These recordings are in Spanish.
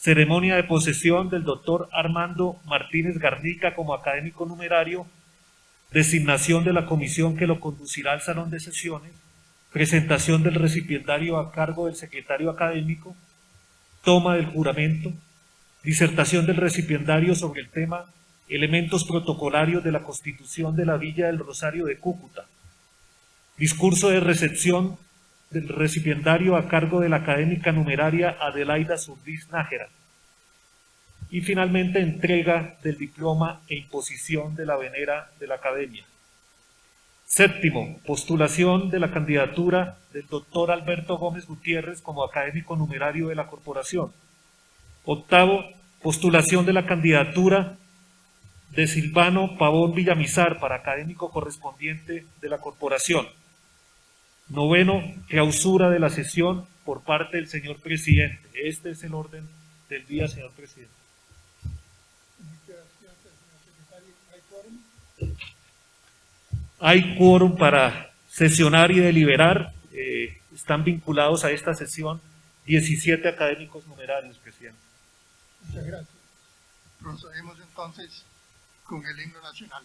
Ceremonia de posesión del doctor Armando Martínez Garnica como académico numerario, designación de la comisión que lo conducirá al salón de sesiones, presentación del recipiendario a cargo del secretario académico, toma del juramento, disertación del recipiendario sobre el tema elementos protocolarios de la Constitución de la Villa del Rosario de Cúcuta, discurso de recepción del recipiendario a cargo de la académica numeraria Adelaida Surdiz Nájera, y finalmente entrega del diploma e imposición de la venera de la academia. Séptimo, postulación de la candidatura del doctor Alberto Gómez Gutiérrez como académico numerario de la corporación. Octavo, postulación de la candidatura de Silvano Pavón Villamizar para académico correspondiente de la corporación. Noveno, clausura de la sesión por parte del señor presidente. Este es el orden del día, señor presidente. Hay quórum para sesionar y deliberar. Están vinculados a esta sesión 17 académicos numerarios, presidente. Muchas gracias. Procedemos entonces con el himno nacional.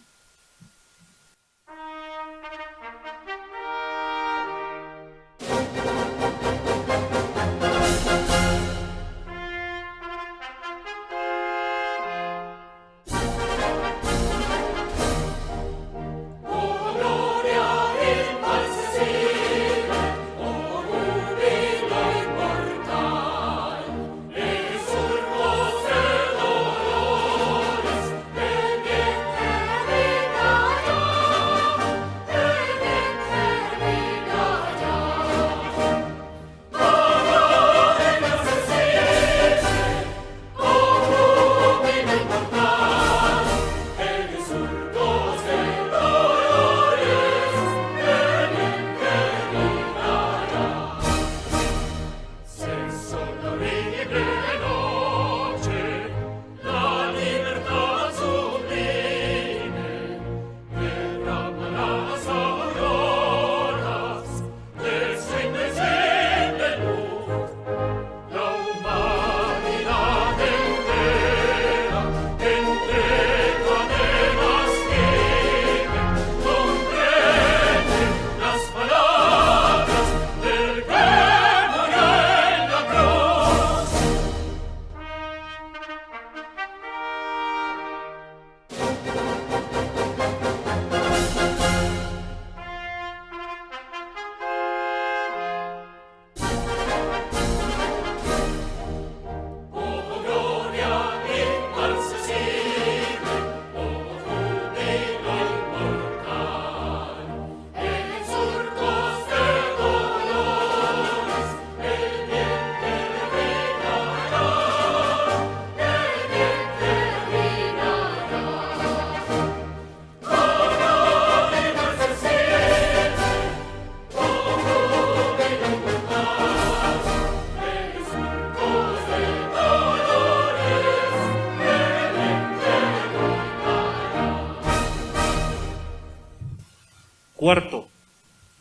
Cuarto,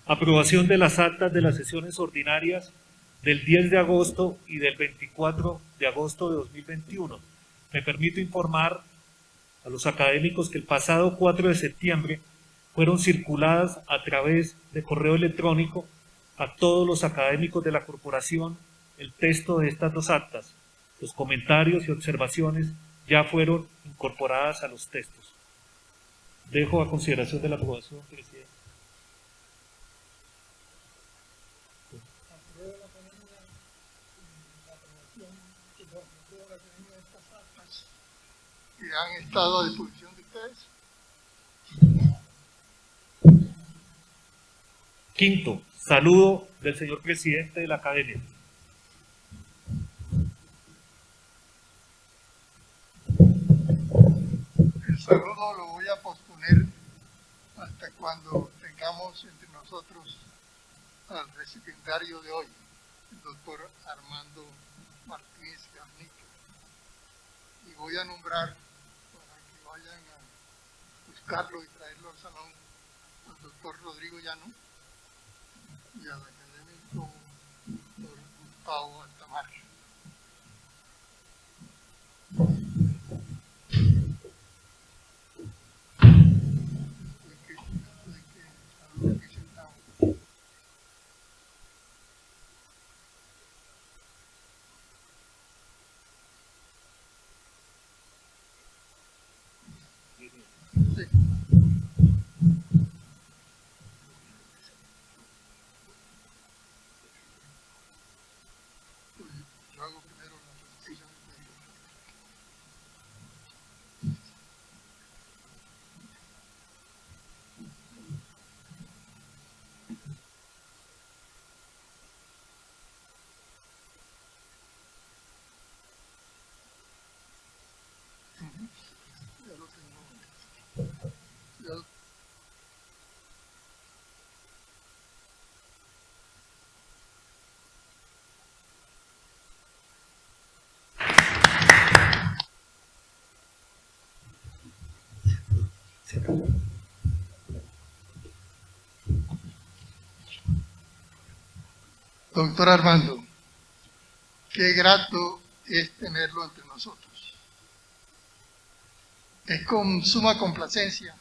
aprobación de las actas de las sesiones ordinarias del 10 de agosto y del 24 de agosto de 2021. Me permito informar a los académicos que el pasado 4 de septiembre fueron circuladas a través de correo electrónico a todos los académicos de la corporación el texto de estas dos actas. Los comentarios y observaciones ya fueron incorporadas a los textos. Dejo a consideración de la aprobación, presidente. Que han estado a disposición de ustedes. Quinto, saludo del señor presidente de la academia. El saludo lo voy a posponer hasta cuando tengamos entre nosotros al recipiendario de hoy, el doctor Armando Martínez Garnica. Y voy a nombrar, para que vayan a buscarlo y traerlo al salón, al doctor Rodrigo Llano y al académico doctor Gustavo Altamar. Doctor Armando, qué grato es tenerlo entre nosotros. Es con suma complacencia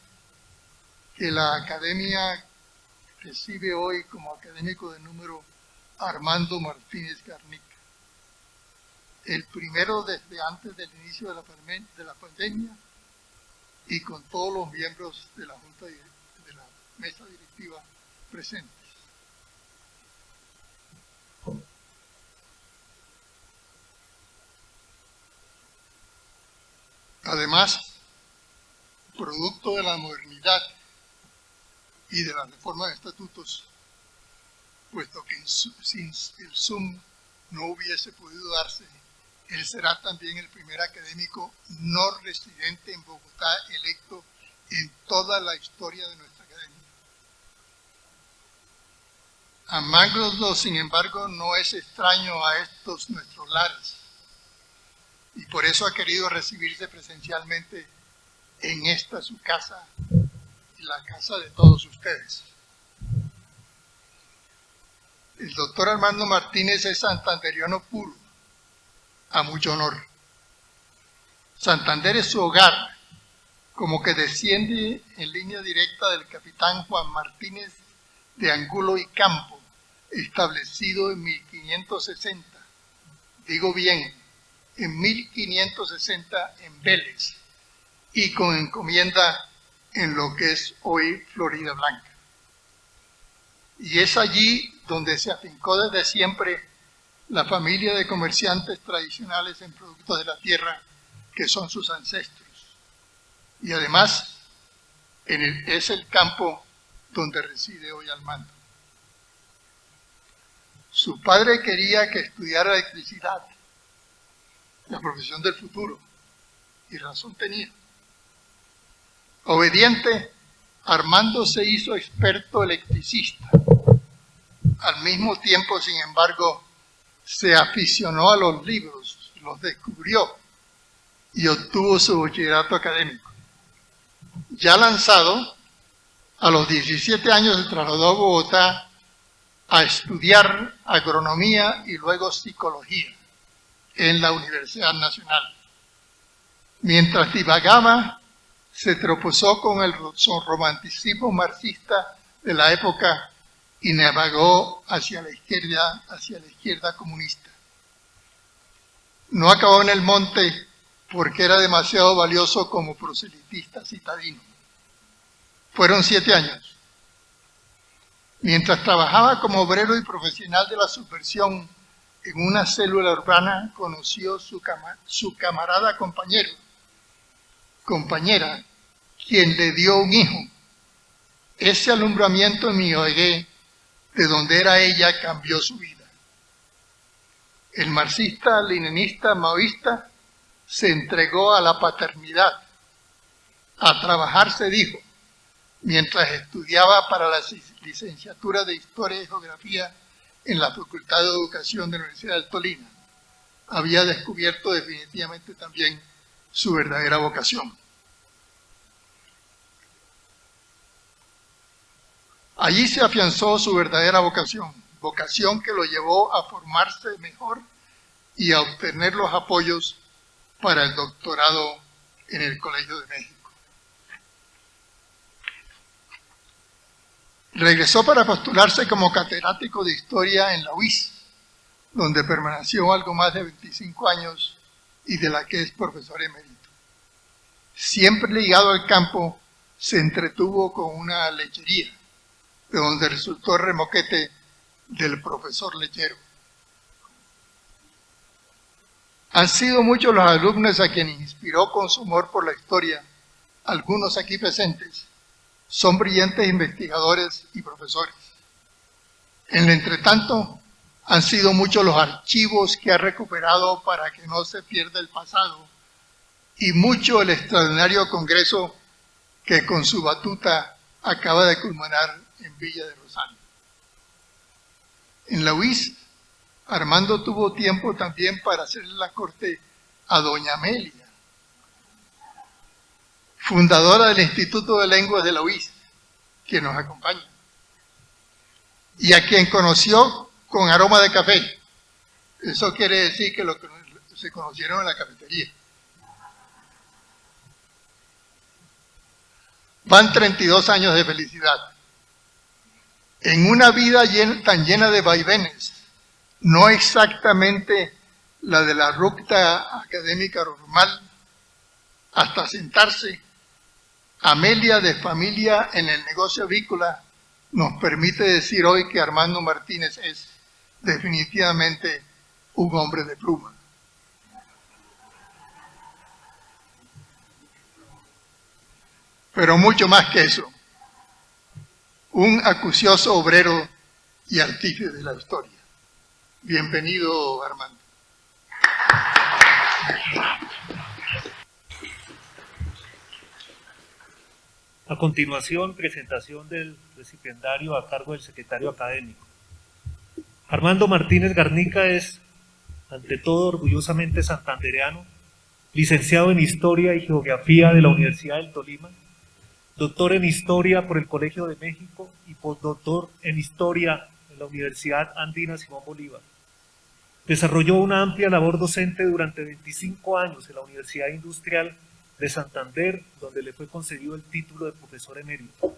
que la Academia recibe hoy como académico de número Armando Martínez Garnica, el primero desde antes del inicio de la pandemia y con todos los miembros de la Junta de la Mesa Directiva presentes. Además, producto de la modernidad y de la reforma de estatutos, puesto que sin el Zoom no hubiese podido darse, él será también el primer académico no residente en Bogotá electo en toda la historia de nuestra academia. Armando, sin embargo, no es extraño a estos nuestros lares, y por eso ha querido recibirse presencialmente en esta su casa y la casa de todos ustedes. El doctor Armando Martínez es santanderiano puro, a mucho honor. Santander es su hogar, como que desciende en línea directa del capitán Juan Martínez de Angulo y Campo, establecido en 1560, digo bien, en 1560 en Vélez, y con encomienda en lo que es hoy Florida Blanca. Y es allí donde se afincó desde siempre la familia de comerciantes tradicionales en productos de la tierra que son sus ancestros. Y además es el campo donde reside hoy Armando. Su padre quería que estudiara electricidad, la profesión del futuro, y razón tenía. Obediente, Armando se hizo experto electricista. Al mismo tiempo, sin embargo, se aficionó a los libros, los descubrió y obtuvo su bachillerato académico. Ya lanzado, a los 17 años se trasladó a Bogotá a estudiar agronomía y luego psicología en la Universidad Nacional. Mientras divagaba, se tropezó con el romanticismo marxista de la época y navegó hacia la izquierda comunista. No acabó en el monte porque era demasiado valioso como proselitista citadino. Fueron 7 años. Mientras trabajaba como obrero y profesional de la subversión en una célula urbana, conoció su camarada compañera, quien le dio un hijo. Ese alumbramiento en Ibagué, de donde era ella, cambió su vida. El marxista, leninista, maoísta se entregó a la paternidad. A trabajar, se dijo, mientras estudiaba para la licenciatura de Historia y Geografía en la Facultad de Educación de la Universidad del Tolima. Había descubierto definitivamente también su verdadera vocación. Allí se afianzó su verdadera vocación que lo llevó a formarse mejor y a obtener los apoyos para el doctorado en el Colegio de México. Regresó para postularse como catedrático de Historia en la UIS, donde permaneció algo más de 25 años y de la que es profesor emérito. Siempre ligado al campo, se entretuvo con una lechería, de donde resultó remoquete del profesor lechero. Han sido muchos los alumnos a quienes inspiró con su amor por la historia. Algunos aquí presentes son brillantes investigadores y profesores. En el entretanto, han sido muchos los archivos que ha recuperado para que no se pierda el pasado y mucho el extraordinario congreso que con su batuta acaba de culminar en Villa de Rosario. En la UIS, Armando tuvo tiempo también para hacerle la corte a doña Amelia. fundadora del Instituto de Lenguas de la UIS, que nos acompaña, y a quien conoció con aroma de café. Eso quiere decir que se conocieron en la cafetería. Van 32 años de felicidad. En una vida tan llena de vaivenes, no exactamente la de la ruta académica normal, hasta sentarse, Amelia, de familia en el negocio avícola, nos permite decir hoy que Armando Martínez es definitivamente un hombre de pluma. Pero mucho más que eso, un acucioso obrero y artífice de la historia. Bienvenido, Armando. A continuación, presentación del recipiendario a cargo del secretario académico. Armando Martínez Garnica es, ante todo, orgullosamente santandereano, licenciado en Historia y Geografía de la Universidad del Tolima, doctor en Historia por el Colegio de México y postdoctor en Historia en la Universidad Andina Simón Bolívar. Desarrolló una amplia labor docente durante 25 años en la Universidad Industrial de Santander, donde le fue concedido el título de profesor emérito.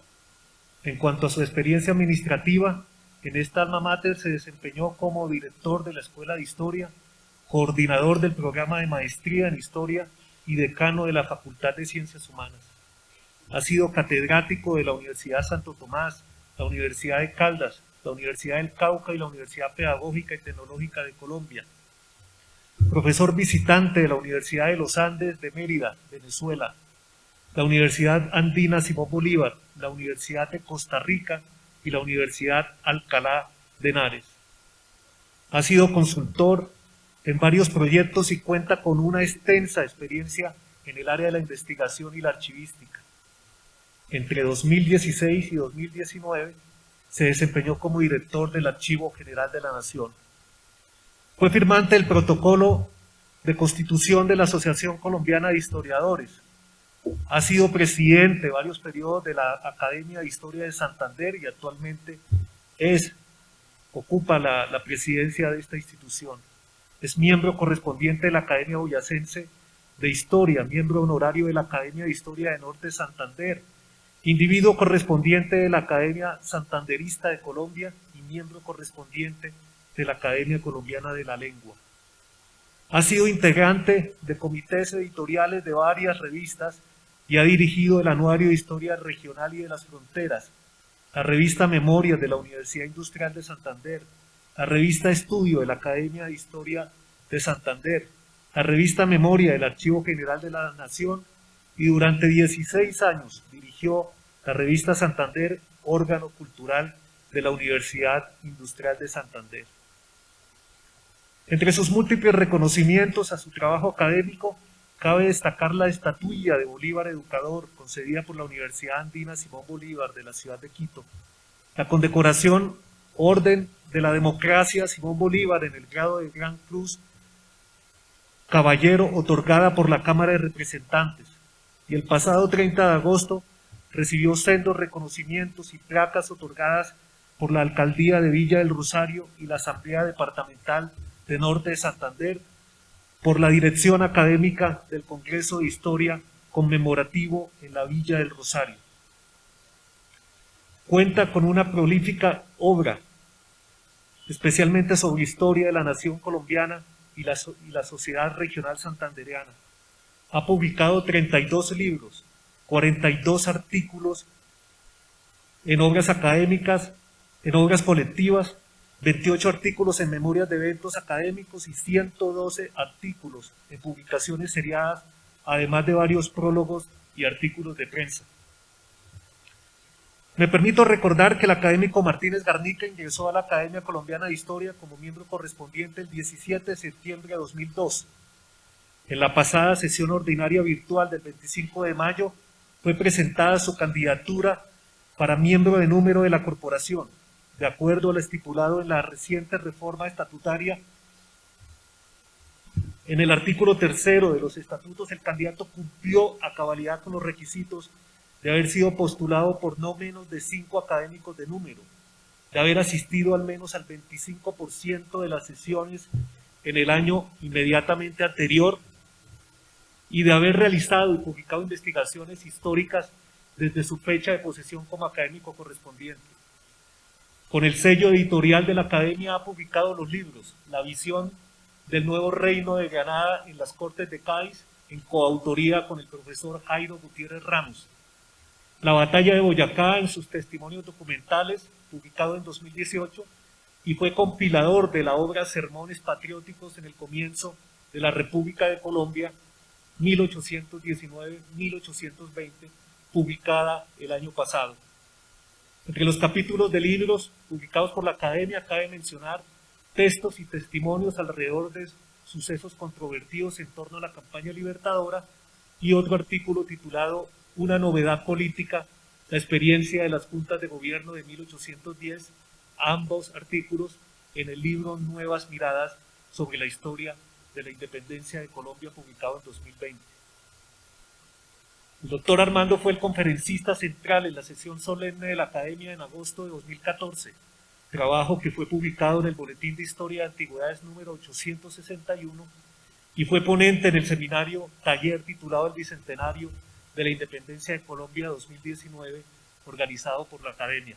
En cuanto a su experiencia administrativa, en esta alma mater se desempeñó como director de la Escuela de Historia, coordinador del programa de maestría en Historia y decano de la Facultad de Ciencias Humanas. Ha sido catedrático de la Universidad Santo Tomás, la Universidad de Caldas, la Universidad del Cauca y la Universidad Pedagógica y Tecnológica de Colombia. Profesor visitante de la Universidad de los Andes de Mérida, Venezuela, la Universidad Andina Simón Bolívar, la Universidad de Costa Rica y la Universidad Alcalá de Henares. Ha sido consultor en varios proyectos y cuenta con una extensa experiencia en el área de la investigación y la archivística. Entre 2016 y 2019 se desempeñó como director del Archivo General de la Nación. Fue firmante del protocolo de constitución de la Asociación Colombiana de Historiadores. Ha sido presidente de varios periodos de la Academia de Historia de Santander y actualmente ocupa la presidencia de esta institución. Es miembro correspondiente de la Academia Boyacense de Historia, miembro honorario de la Academia de Historia de Norte de Santander, individuo correspondiente de la Academia Santanderista de Colombia y miembro correspondiente de la Academia Colombiana de la Lengua. Ha sido integrante de comités editoriales de varias revistas y ha dirigido el Anuario de Historia Regional y de las Fronteras, la revista Memorias de la Universidad Industrial de Santander, la revista Estudio de la Academia de Historia de Santander, la revista Memoria del Archivo General de la Nación y durante 16 años dirigió la revista Santander, órgano cultural de la Universidad Industrial de Santander. Entre sus múltiples reconocimientos a su trabajo académico, cabe destacar la estatuilla de Bolívar Educador, concedida por la Universidad Andina Simón Bolívar de la ciudad de Quito, la condecoración Orden de la Democracia Simón Bolívar en el grado de Gran Cruz Caballero, otorgada por la Cámara de Representantes, y el pasado 30 de agosto recibió sendos reconocimientos y placas otorgadas por la Alcaldía de Villa del Rosario y la Asamblea Departamental de Norte de Santander, por la Dirección Académica del Congreso de Historia conmemorativo en la Villa del Rosario. Cuenta con una prolífica obra, especialmente sobre historia de la nación colombiana y la sociedad regional santandereana. Ha publicado 32 libros, 42 artículos en obras académicas, en obras colectivas, 28 artículos en memorias de eventos académicos y 112 artículos en publicaciones seriadas, además de varios prólogos y artículos de prensa. Me permito recordar que el académico Martínez Garnica ingresó a la Academia Colombiana de Historia como miembro correspondiente el 17 de septiembre de 2002. En la pasada sesión ordinaria virtual del 25 de mayo fue presentada su candidatura para miembro de número de la corporación, de acuerdo a lo estipulado en la reciente reforma estatutaria En el artículo 3 de los estatutos, el candidato cumplió a cabalidad con los requisitos de haber sido postulado por no menos de 5 académicos de número, de haber asistido al menos al 25% de las sesiones en el año inmediatamente anterior y de haber realizado y publicado investigaciones históricas desde su fecha de posesión como académico correspondiente. Con el sello editorial de la Academia ha publicado los libros La visión del nuevo reino de Granada en las Cortes de Cádiz, en coautoría con el profesor Jairo Gutiérrez Ramos, La batalla de Boyacá en sus testimonios documentales, publicado en 2018, y fue compilador de la obra Sermones Patrióticos en el comienzo de la República de Colombia, 1819-1820, publicada el año pasado. Entre los capítulos de libros publicados por la Academia cabe mencionar textos y testimonios alrededor de sucesos controvertidos en torno a la campaña libertadora y otro artículo titulado Una novedad política, la experiencia de las juntas de gobierno de 1810, ambos artículos en el libro Nuevas miradas sobre la historia de la independencia de Colombia, publicado en 2020. El doctor Armando fue el conferencista central en la sesión solemne de la Academia en agosto de 2014, trabajo que fue publicado en el Boletín de Historia de Antigüedades número 861 y fue ponente en el seminario taller titulado El Bicentenario de la Independencia de Colombia 2019, organizado por la Academia.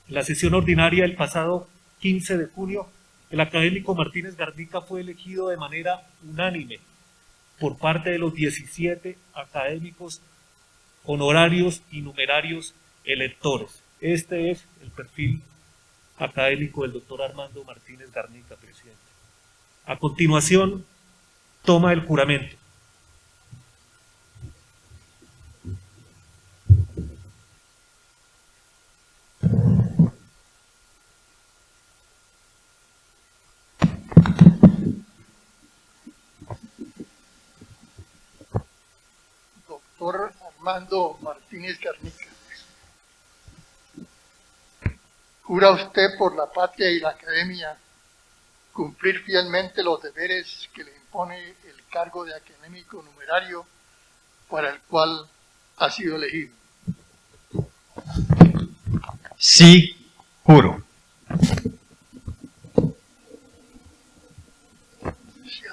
En la sesión ordinaria del pasado 15 de junio, el académico Martínez Garnica fue elegido de manera unánime por parte de los 17 académicos honorarios y numerarios electores. Este es el perfil académico del doctor Armando Martínez Garnica, presidente. A continuación, toma el juramento. Doctor Armando Martínez Garnica, ¿jura usted por la patria y la Academia cumplir fielmente los deberes que le impone el cargo de académico numerario para el cual ha sido elegido? Sí, juro.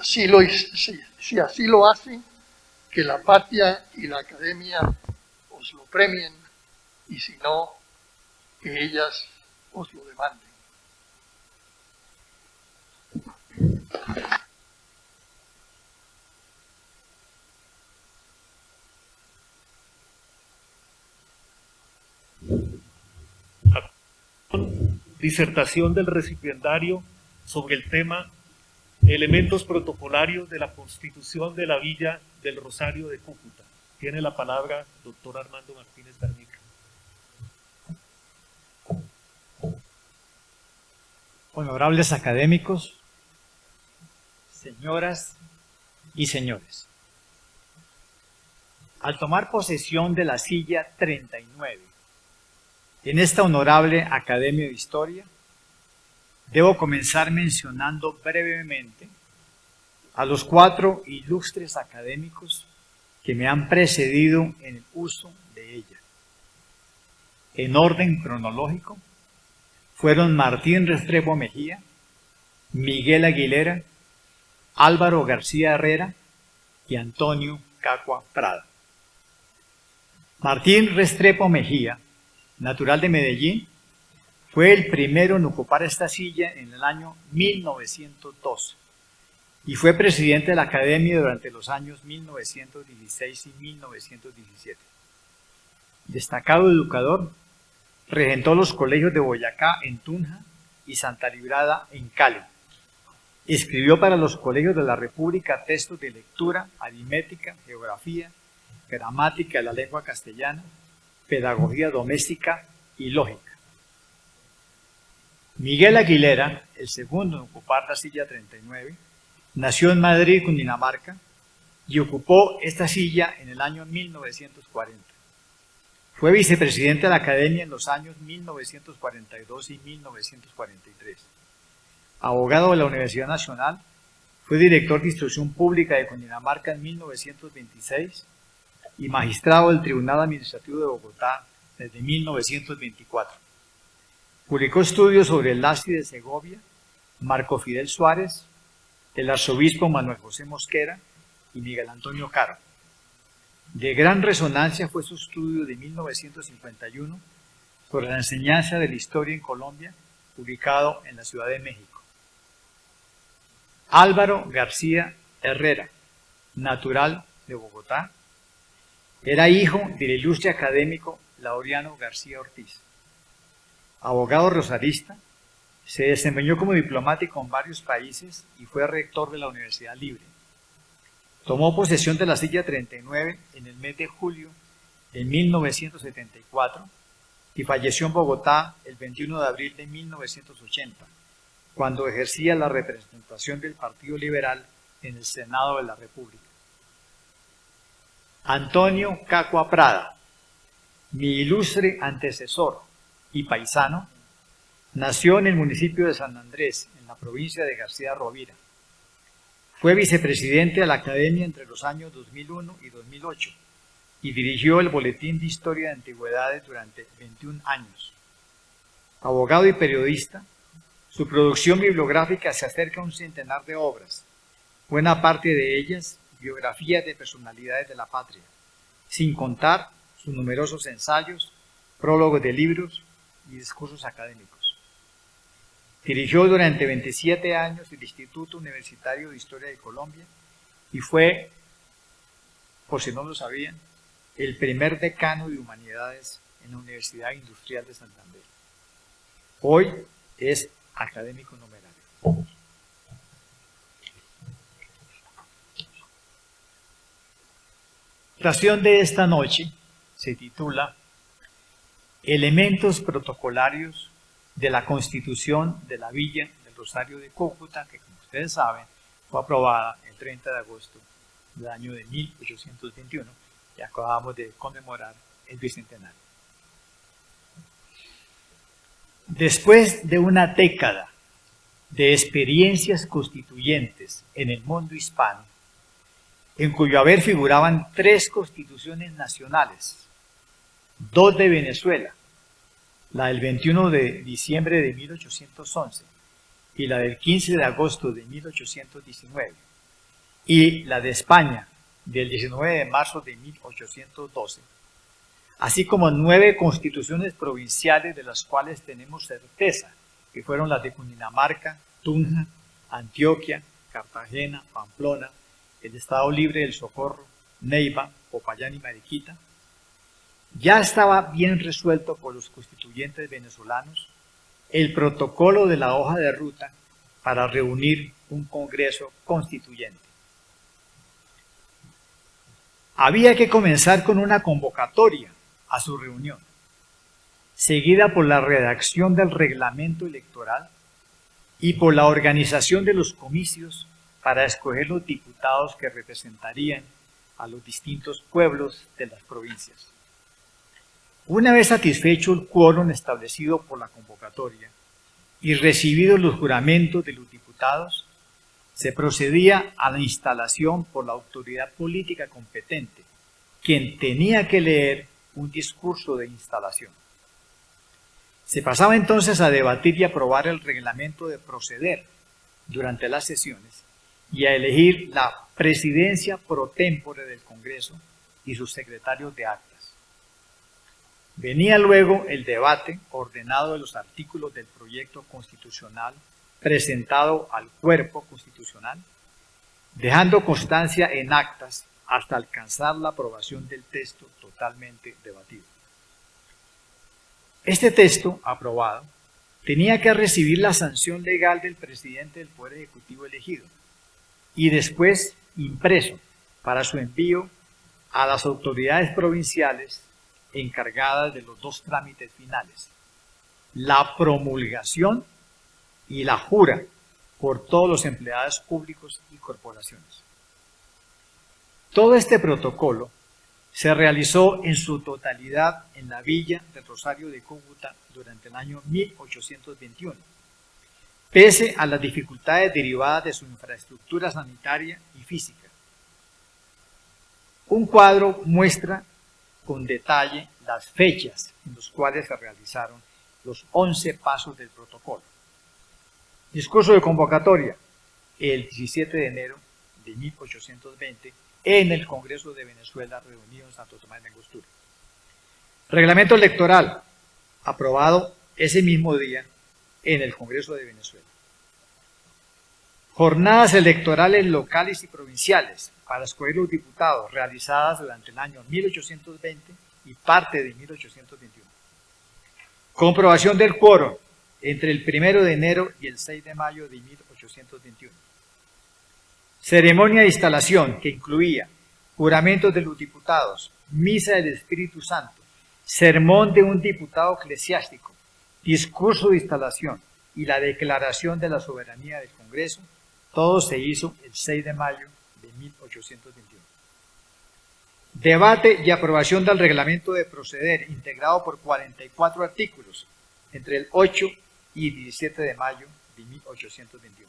Si así lo hace, que la patria y la Academia os lo premien, y si no, que ellas os lo demanden. Disertación del recipiendario sobre el tema Elementos protocolarios de la Constitución de la Villa del Rosario de Cúcuta. Tiene la palabra doctor Armando Martínez Garnica. Honorables académicos, señoras y señores. Al tomar posesión de la silla 39 en esta honorable Academia de Historia, debo comenzar mencionando brevemente a los 4 ilustres académicos que me han precedido en el uso de ella. En orden cronológico, fueron Martín Restrepo Mejía, Miguel Aguilera, Álvaro García Herrera y Antonio Cacua Prada. Martín Restrepo Mejía, natural de Medellín, fue el primero en ocupar esta silla en el año 1912 y fue presidente de la Academia durante los años 1916 y 1917. Destacado educador, regentó los colegios de Boyacá en Tunja y Santa Librada en Cali. Escribió para los colegios de la República textos de lectura, aritmética, geografía, gramática de la lengua castellana, pedagogía doméstica y lógica. Miguel Aguilera, el segundo en ocupar la silla 39, nació en Madrid, Cundinamarca, y ocupó esta silla en el año 1940. Fue vicepresidente de la Academia en los años 1942 y 1943. Abogado de la Universidad Nacional, Fue director de Instrucción Pública de Cundinamarca en 1926 y magistrado del Tribunal Administrativo de Bogotá desde 1924. Publicó estudios sobre el Laci de Segovia, Marco Fidel Suárez, el arzobispo Manuel José Mosquera y Miguel Antonio Caro. De gran resonancia fue su estudio de 1951 sobre la enseñanza de la historia en Colombia, publicado en la Ciudad de México. Álvaro García Herrera, natural de Bogotá, era hijo del ilustre académico Laureano García Ortiz. Abogado rosarista, se desempeñó como diplomático en varios países y fue rector de la Universidad Libre. Tomó posesión de la silla 39 en el mes de julio de 1974 y falleció en Bogotá el 21 de abril de 1980, cuando ejercía la representación del Partido Liberal en el Senado de la República. Antonio Cacua Prada, mi ilustre antecesor y paisano, nació en el municipio de San Andrés, en la provincia de García Rovira. Fue vicepresidente de la Academia entre los años 2001 y 2008 y dirigió el Boletín de Historia de Antigüedades durante 21 años. Abogado y periodista, su producción bibliográfica se acerca a un centenar de obras, buena parte de ellas biografías de personalidades de la patria, sin contar sus numerosos ensayos, prólogos de libros y discursos académicos. Dirigió durante 27 años el Instituto Universitario de Historia de Colombia y fue, por si no lo sabían, el primer decano de Humanidades en la Universidad Industrial de Santander. Hoy es académico numerario. La presentación de esta noche se titula Elementos protocolarios de la Constitución de la Villa del Rosario de Cúcuta, que como ustedes saben fue aprobada el 30 de agosto del año de 1821 y acabamos de conmemorar el bicentenario. Después de una década de experiencias constituyentes en el mundo hispano, en cuyo haber figuraban 3 constituciones nacionales, 2 de Venezuela, la del 21 de diciembre de 1811 y la del 15 de agosto de 1819, y la de España del 19 de marzo de 1812, así como 9 constituciones provinciales de las cuales tenemos certeza que fueron las de Cundinamarca, Tunja, Antioquia, Cartagena, Pamplona, el Estado Libre del Socorro, Neiva, Popayán y Mariquita, ya estaba bien resuelto por los constituyentes venezolanos el protocolo de la hoja de ruta para reunir un Congreso Constituyente. Había que comenzar con una convocatoria a su reunión, seguida por la redacción del reglamento electoral y por la organización de los comicios para escoger los diputados que representarían a los distintos pueblos de las provincias. Una vez satisfecho el quórum establecido por la convocatoria y recibidos los juramentos de los diputados, se procedía a la instalación por la autoridad política competente, quien tenía que leer un discurso de instalación. Se pasaba entonces a debatir y aprobar el reglamento de proceder durante las sesiones y a elegir la presidencia pro tempore del Congreso y sus secretarios de actas. Venía luego el debate ordenado de los artículos del proyecto constitucional presentado al cuerpo constitucional, dejando constancia en actas hasta alcanzar la aprobación del texto totalmente debatido. Este texto, aprobado, tenía que recibir la sanción legal del presidente del Poder Ejecutivo elegido y después impreso para su envío a las autoridades provinciales encargadas de los 2 trámites finales, la promulgación y la jura por todos los empleados públicos y corporaciones. Todo este protocolo se realizó en su totalidad en la Villa del Rosario de Cúcuta durante el año 1821, pese a las dificultades derivadas de su infraestructura sanitaria y física. Un cuadro muestra con detalle las fechas en las cuales se realizaron los 11 pasos del protocolo. Discurso de convocatoria, el 17 de enero de 1820, en el Congreso de Venezuela, reunido en Santo Tomás de Angostura. Reglamento electoral, aprobado ese mismo día en el Congreso de Venezuela. Jornadas electorales locales y provinciales para escoger los diputados, realizadas durante el año 1820 y parte de 1821. Comprobación del quórum entre el 1 de enero y el 6 de mayo de 1821. Ceremonia de instalación que incluía juramentos de los diputados, misa del Espíritu Santo, sermón de un diputado eclesiástico, discurso de instalación y la declaración de la soberanía del Congreso. Todo se hizo el 6 de mayo de 1821. Debate y aprobación del reglamento de proceder, integrado por 44 artículos, entre el 8 y 17 de mayo de 1821.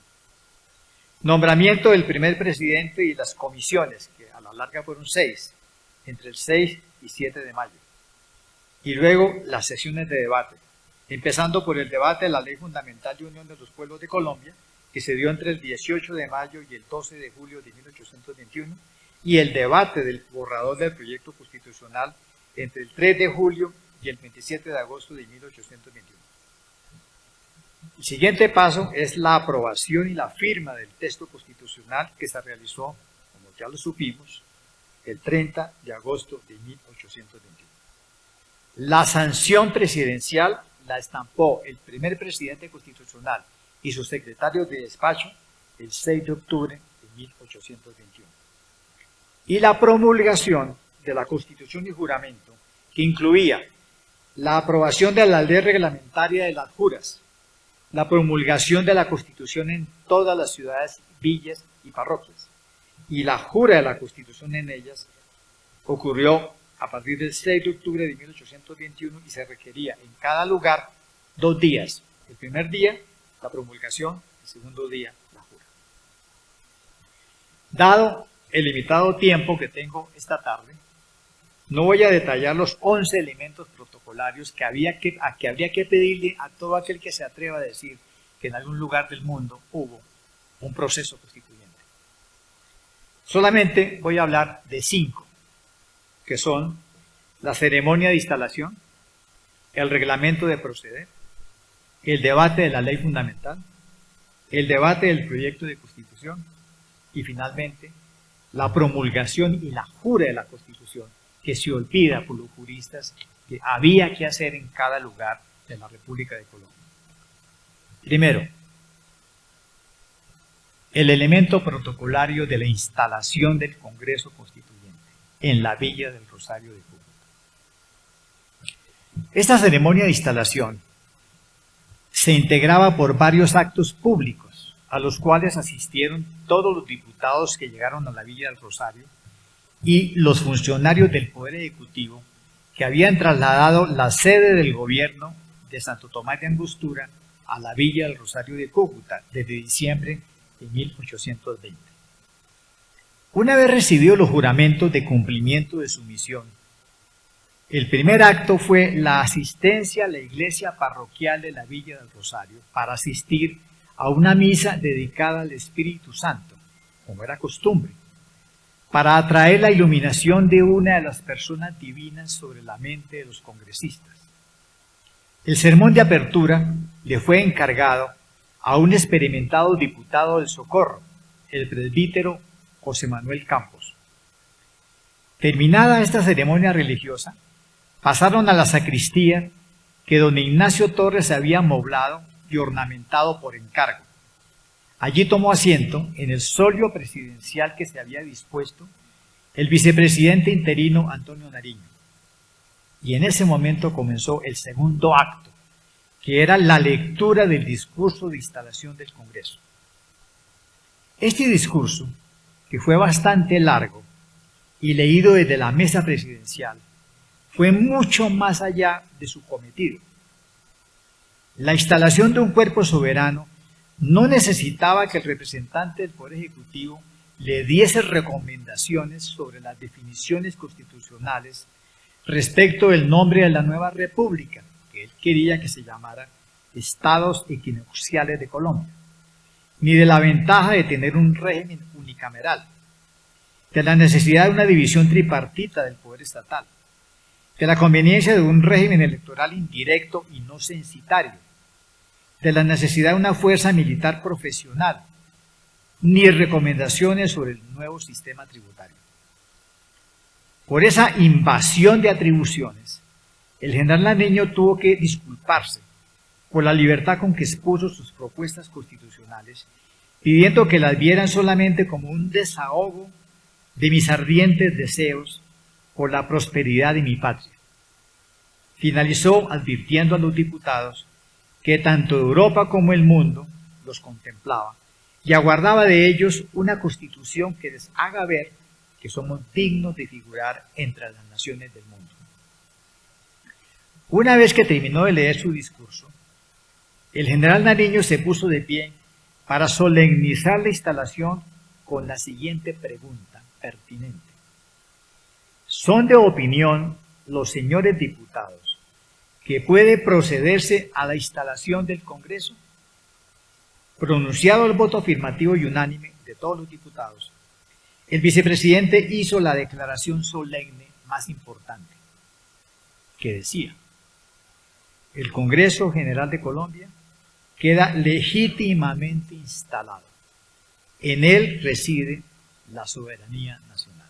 Nombramiento del primer presidente y las comisiones, que a la larga fueron 6, entre el 6 y 7 de mayo. Y luego las sesiones de debate, empezando por el debate de la Ley Fundamental de Unión de los Pueblos de Colombia, que se dio entre el 18 de mayo y el 12 de julio de 1821, y el debate del borrador del proyecto constitucional entre el 3 de julio y el 27 de agosto de 1821. El siguiente paso es la aprobación y la firma del texto constitucional que se realizó, como ya lo supimos, el 30 de agosto de 1821. La sanción presidencial la estampó el primer presidente constitucional y su secretario de despacho el 6 de octubre de 1821. Y la promulgación de la Constitución y juramento, que incluía la aprobación de la ley reglamentaria de las juras, la promulgación de la Constitución en todas las ciudades, villas y parroquias, y la jura de la Constitución en ellas, ocurrió a partir del 6 de octubre de 1821 y se requería en cada lugar 2 días. El primer día, la promulgación, el segundo día, la jura. Dado el limitado tiempo que tengo esta tarde, no voy a detallar los 11 elementos protocolarios que habría que pedirle a todo aquel que se atreva a decir que en algún lugar del mundo hubo un proceso constituyente. Solamente voy a hablar de 5, que son la ceremonia de instalación, el reglamento de proceder, el debate de la ley fundamental, el debate del proyecto de constitución y finalmente la promulgación y la jura de la Constitución, que se olvida por los juristas que había que hacer en cada lugar de la República de Colombia. Primero, el elemento protocolario de la instalación del Congreso Constituyente en la Villa del Rosario de Cúcuta. Esta ceremonia de instalación se integraba por varios actos públicos, a los cuales asistieron todos los diputados que llegaron a la Villa del Rosario y los funcionarios del Poder Ejecutivo que habían trasladado la sede del gobierno de Santo Tomás de Angostura a la Villa del Rosario de Cúcuta desde diciembre de 1820. Una vez recibidos los juramentos de cumplimiento de su misión, el primer acto fue la asistencia a la iglesia parroquial de la Villa del Rosario para asistir a una misa dedicada al Espíritu Santo, como era costumbre, para atraer la iluminación de una de las personas divinas sobre la mente de los congresistas. El sermón de apertura le fue encargado a un experimentado diputado del Socorro, el presbítero José Manuel Campos. Terminada esta ceremonia religiosa, pasaron a la sacristía que don Ignacio Torres había amoblado y ornamentado por encargo. Allí tomó asiento, en el solio presidencial que se había dispuesto, el vicepresidente interino Antonio Nariño. Y en ese momento comenzó el segundo acto, que era la lectura del discurso de instalación del Congreso. Este discurso, que fue bastante largo y leído desde la mesa presidencial, fue mucho más allá de su cometido. La instalación de un cuerpo soberano no necesitaba que el representante del Poder Ejecutivo le diese recomendaciones sobre las definiciones constitucionales respecto del nombre de la nueva república, que él quería que se llamara Estados Equinocciales de Colombia, ni de la ventaja de tener un régimen unicameral, de la necesidad de una división tripartita del poder estatal, de la conveniencia de un régimen electoral indirecto y no censitario, de la necesidad de una fuerza militar profesional, ni recomendaciones sobre el nuevo sistema tributario. Por esa invasión de atribuciones, el general Nariño tuvo que disculparse por la libertad con que expuso sus propuestas constitucionales, pidiendo que las vieran solamente como un desahogo de mis ardientes deseos por la prosperidad de mi patria. Finalizó advirtiendo a los diputados que tanto Europa como el mundo los contemplaba y aguardaba de ellos una constitución que les haga ver que somos dignos de figurar entre las naciones del mundo. Una vez que terminó de leer su discurso, el general Nariño se puso de pie para solemnizar la instalación con la siguiente pregunta pertinente. ¿Son de opinión los señores diputados que puede procederse a la instalación del Congreso? Pronunciado el voto afirmativo y unánime de todos los diputados, el vicepresidente hizo la declaración solemne más importante, que decía: el Congreso General de Colombia queda legítimamente instalado. En él reside la soberanía nacional.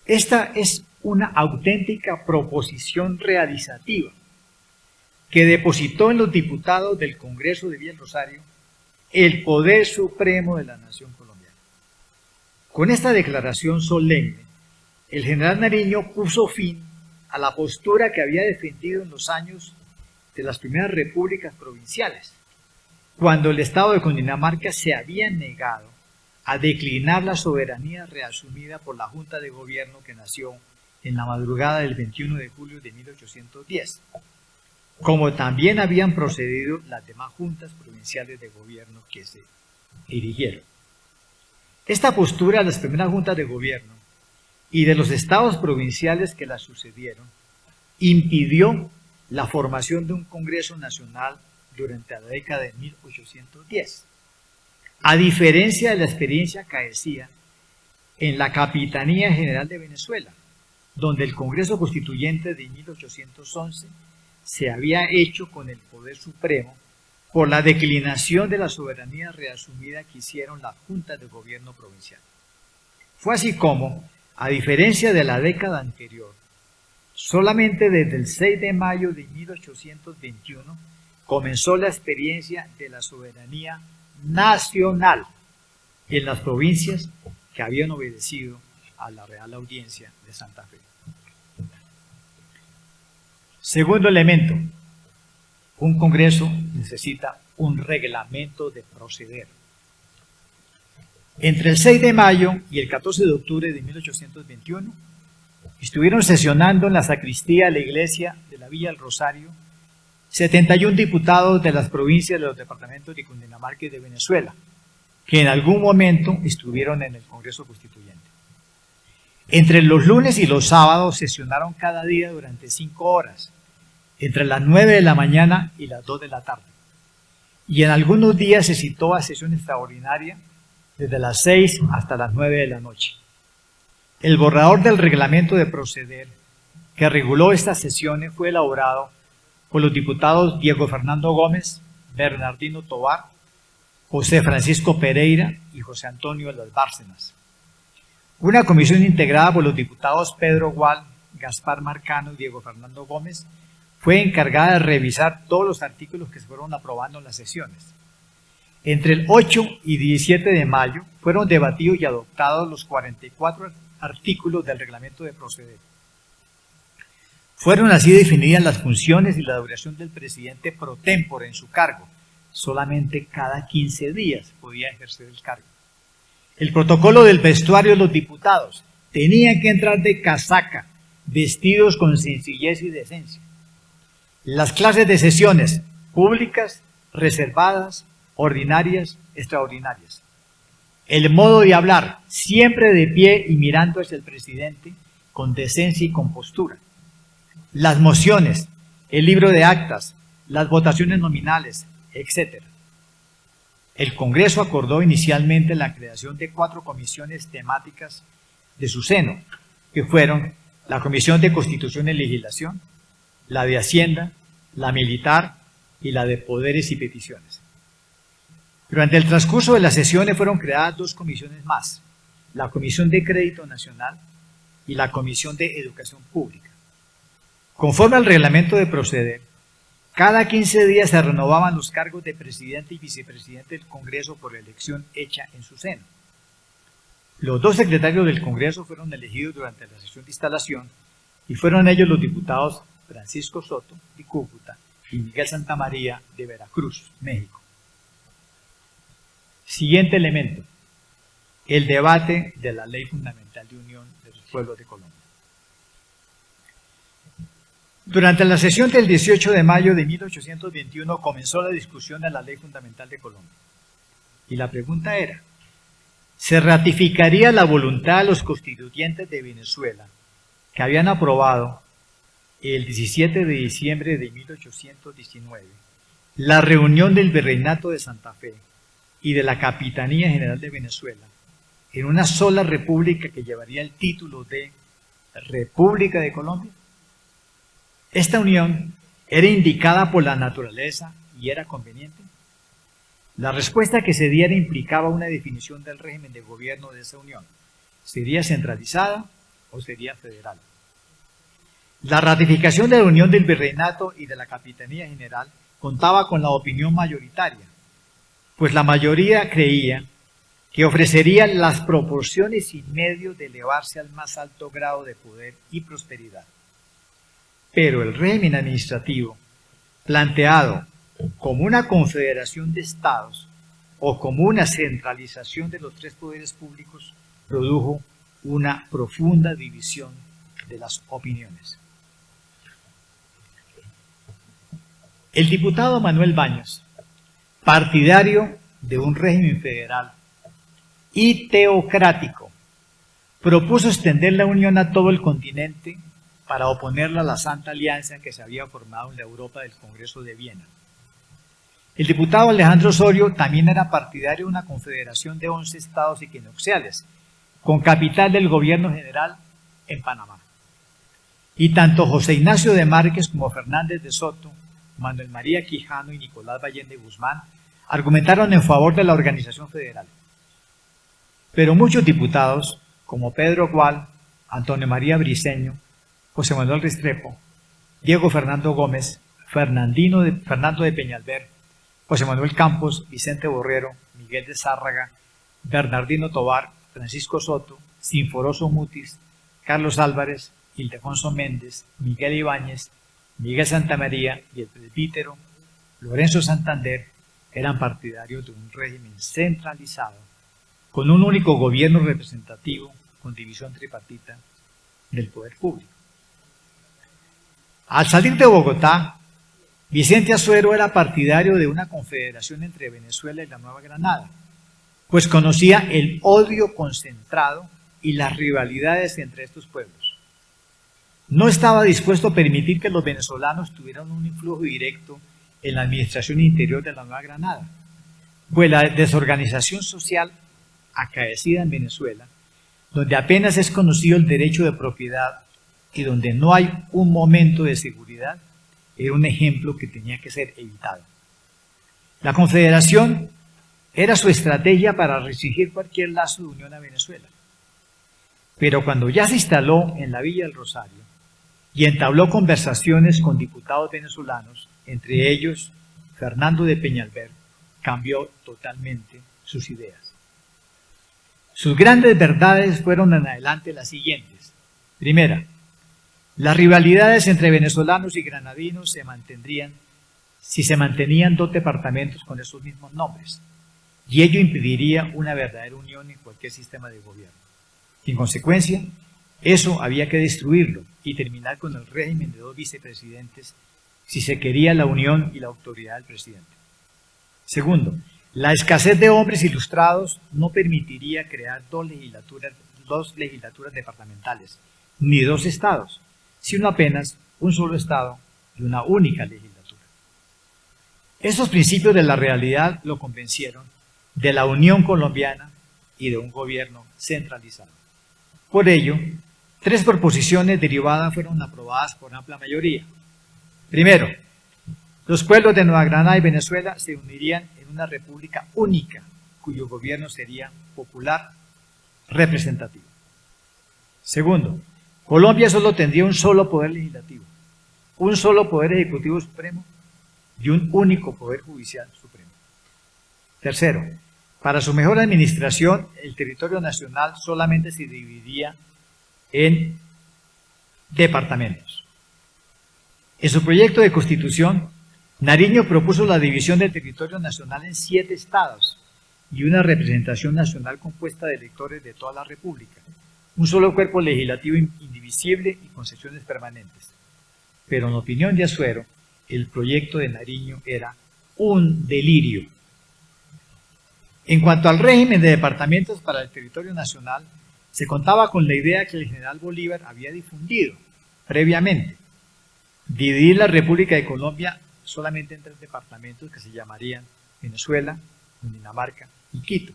Esta es una auténtica proposición realizativa que depositó en los diputados del Congreso de Villa del Rosario el poder supremo de la nación colombiana. Con esta declaración solemne, el general Nariño puso fin a la postura que había defendido en los años de las primeras repúblicas provinciales, cuando el Estado de Cundinamarca se había negado a declinar la soberanía reasumida por la Junta de Gobierno que nació en la madrugada del 21 de julio de 1810, como también habían procedido las demás juntas provinciales de gobierno que se erigieron. Esta postura de las primeras juntas de gobierno y de los estados provinciales que las sucedieron impidió la formación de un Congreso Nacional durante la década de 1810, a diferencia de la experiencia acaecida en la Capitanía General de Venezuela, donde el Congreso Constituyente de 1811 se había hecho con el poder supremo por la declinación de la soberanía reasumida que hicieron las juntas de gobierno provincial. Fue así como, a diferencia de la década anterior, solamente desde el 6 de mayo de 1821 comenzó la experiencia de la soberanía nacional en las provincias que habían obedecido a la Real Audiencia de Santa Fe. Segundo elemento, un Congreso necesita un reglamento de proceder. Entre el 6 de mayo y el 14 de octubre de 1821, estuvieron sesionando en la sacristía de la iglesia de la Villa del Rosario 71 diputados de las provincias de los departamentos de Cundinamarca y de Venezuela, que en algún momento estuvieron en el Congreso Constituyente. Entre los lunes y los sábados sesionaron cada día durante 5 horas, entre las 9 de la mañana y las 2 de la tarde. Y en algunos días se citó a sesión extraordinaria desde las 6 hasta las 9 de la noche. El borrador del reglamento de proceder que reguló estas sesiones fue elaborado por los diputados Diego Fernando Gómez, Bernardino Tovar, José Francisco Pereira y José Antonio de las Bárcenas. Una comisión integrada por los diputados Pedro Gual, Gaspar Marcano y Diego Fernando Gómez fue encargada de revisar todos los artículos que se fueron aprobando en las sesiones. Entre el 8 y 17 de mayo fueron debatidos y adoptados los 44 artículos del reglamento de proceder. Fueron así definidas las funciones y la duración del presidente pro tempore en su cargo. Solamente cada 15 días podía ejercer el cargo. El protocolo del vestuario de los diputados: tenían que entrar de casaca, vestidos con sencillez y decencia. Las clases de sesiones, públicas reservadas, ordinarias, extraordinarias. El modo de hablar, siempre de pie y mirando hacia el presidente con decencia y compostura. Las mociones, el libro de actas, las votaciones nominales, etc. El Congreso acordó inicialmente la creación de 4 comisiones temáticas de su seno, que fueron la Comisión de Constitución y Legislación, la de Hacienda, la militar y la de Poderes y Peticiones. Durante el transcurso de las sesiones fueron creadas 2 comisiones más, la Comisión de Crédito Nacional y la Comisión de Educación Pública. Conforme al reglamento de proceder, cada 15 días se renovaban los cargos de presidente y vicepresidente del Congreso por elección hecha en su seno. Los 2 secretarios del Congreso fueron elegidos durante la sesión de instalación y fueron ellos los diputados Francisco Soto, de Cúcuta, y Miguel Santamaría, de Veracruz, México. Siguiente elemento, el debate de la Ley Fundamental de Unión de los Pueblos de Colombia. Durante la sesión del 18 de mayo de 1821 comenzó la discusión de la Ley Fundamental de Colombia. Y la pregunta era, ¿se ratificaría la voluntad de los constituyentes de Venezuela que habían aprobado el 17 de diciembre de 1819 la reunión del Virreinato de Santa Fe y de la Capitanía General de Venezuela en una sola república que llevaría el título de República de Colombia? ¿Esta unión era indicada por la naturaleza y era conveniente? La respuesta que se diera implicaba una definición del régimen de gobierno de esa unión. ¿Sería centralizada o sería federal? La ratificación de la unión del Virreinato y de la Capitanía General contaba con la opinión mayoritaria, pues la mayoría creía que ofrecería las proporciones y medios de elevarse al más alto grado de poder y prosperidad. Pero el régimen administrativo, planteado como una confederación de estados o como una centralización de los 3 poderes públicos, produjo una profunda división de las opiniones. El diputado Manuel Baños, partidario de un régimen federal y teocrático, propuso extender la unión a todo el continente para oponerla a la Santa Alianza que se había formado en la Europa del Congreso de Viena. El diputado Alejandro Osorio también era partidario de una confederación de 11 estados equinocciales, con capital del gobierno general en Panamá. Y tanto José Ignacio de Márquez como Fernández de Soto, Manuel María Quijano y Nicolás Ballén de Guzmán argumentaron en favor de la organización federal. Pero muchos diputados, como Pedro Gual, Antonio María Briceño, José Manuel Restrepo, Diego Fernando Gómez, Fernando de Peñalver, José Manuel Campos, Vicente Borrero, Miguel de Zárraga, Bernardino Tovar, Francisco Soto, Sinforoso Mutis, Carlos Álvarez, Ildefonso Méndez, Miguel Ibáñez, Miguel Santamaría y el presbítero Lorenzo Santander eran partidarios de un régimen centralizado, con un único gobierno representativo con división tripartita del poder público. Al salir de Bogotá, Vicente Azuero era partidario de una confederación entre Venezuela y la Nueva Granada, pues conocía el odio concentrado y las rivalidades entre estos pueblos. No estaba dispuesto a permitir que los venezolanos tuvieran un influjo directo en la administración interior de la Nueva Granada, pues la desorganización social acaecida en Venezuela, donde apenas es conocido el derecho de propiedad y donde no hay un momento de seguridad, era un ejemplo que tenía que ser evitado. La Confederación era su estrategia para restringir cualquier lazo de unión a Venezuela. Pero cuando ya se instaló en la Villa del Rosario y entabló conversaciones con diputados venezolanos, entre ellos Fernando de Peñalver, cambió totalmente sus ideas. Sus grandes verdades fueron en adelante las siguientes. Primera, las rivalidades entre venezolanos y granadinos se mantendrían si se mantenían 2 departamentos con esos mismos nombres, y ello impediría una verdadera unión en cualquier sistema de gobierno. En consecuencia, eso había que destruirlo y terminar con el régimen de 2 vicepresidentes si se quería la unión y la autoridad del presidente. Segundo, la escasez de hombres ilustrados no permitiría crear dos legislaturas departamentales, ni dos estados, sino apenas un solo estado y una única legislatura. Estos principios de la realidad lo convencieron de la Unión Colombiana y de un gobierno centralizado. Por ello, 3 proposiciones derivadas fueron aprobadas por amplia mayoría. Primero, los pueblos de Nueva Granada y Venezuela se unirían en una república única, cuyo gobierno sería popular, representativo. Segundo, Colombia solo tendría un solo poder legislativo, un solo poder ejecutivo supremo y un único poder judicial supremo. Tercero, para su mejor administración, el territorio nacional solamente se dividiría en departamentos. En su proyecto de constitución, Nariño propuso la división del territorio nacional en 7 estados y una representación nacional compuesta de electores de toda la República, un solo cuerpo legislativo indivisible y con sesiones permanentes. Pero en opinión de Azuero, el proyecto de Nariño era un delirio. En cuanto al régimen de departamentos para el territorio nacional, se contaba con la idea que el general Bolívar había difundido previamente: dividir la República de Colombia solamente en 3 departamentos que se llamarían Venezuela, Cundinamarca y Quito.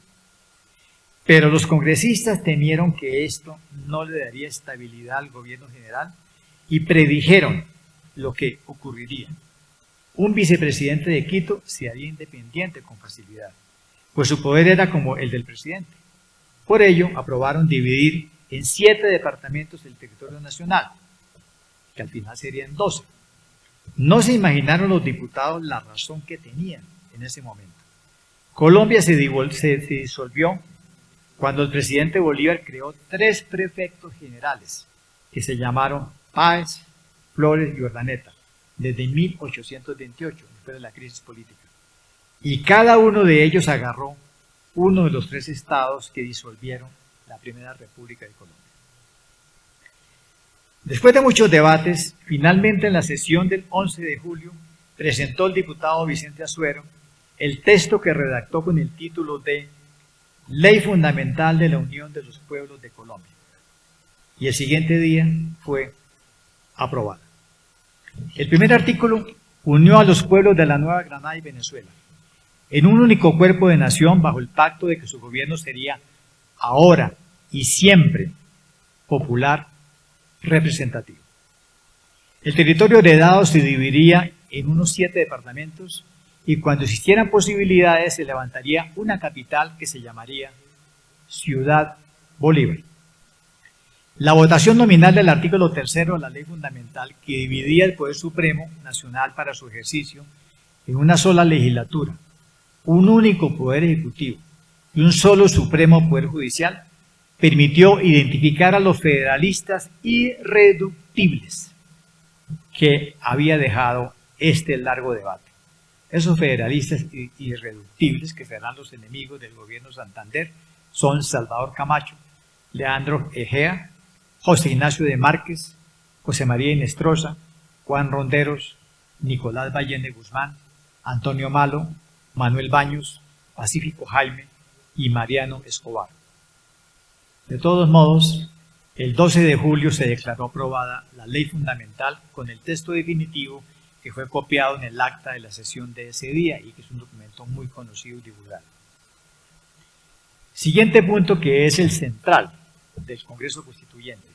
Pero los congresistas temieron que esto no le daría estabilidad al gobierno general y predijeron lo que ocurriría. Un vicepresidente de Quito se haría independiente con facilidad, pues su poder era como el del presidente. Por ello, aprobaron dividir en 7 departamentos el territorio nacional, que al final serían 12. No se imaginaron los diputados la razón que tenían en ese momento. Colombia se disolvió cuando el presidente Bolívar creó 3 prefectos generales, que se llamaron Páez, Flores y Urdaneta, desde 1828, después de la crisis política. Y cada uno de ellos agarró uno de los 3 estados que disolvieron la Primera República de Colombia. Después de muchos debates, finalmente en la sesión del 11 de julio presentó el diputado Vicente Azuero el texto que redactó con el título de Ley Fundamental de la Unión de los Pueblos de Colombia. Y el siguiente día fue aprobada. El primer artículo unió a los pueblos de la Nueva Granada y Venezuela en un único cuerpo de nación bajo el pacto de que su gobierno sería ahora y siempre popular, representativo. El territorio heredado se dividiría en unos 7 departamentos y cuando existieran posibilidades se levantaría una capital que se llamaría Ciudad Bolívar. La votación nominal del artículo 3 de la Ley Fundamental, que dividía el Poder Supremo Nacional para su ejercicio en una sola legislatura, un único Poder Ejecutivo y un solo Supremo Poder Judicial, permitió identificar a los federalistas irreductibles que había dejado este largo debate. Esos federalistas irreductibles, que serán los enemigos del gobierno Santander, son Salvador Camacho, Leandro Egea, José Ignacio de Márquez, José María Inestrosa, Juan Ronderos, Nicolás Ballene Guzmán, Antonio Malo, Manuel Baños, Pacífico Jaime y Mariano Escobar. De todos modos, el 12 de julio se declaró aprobada la Ley Fundamental con el texto definitivo que fue copiado en el acta de la sesión de ese día y que es un documento muy conocido y divulgado. Siguiente punto, que es el central del Congreso Constituyente,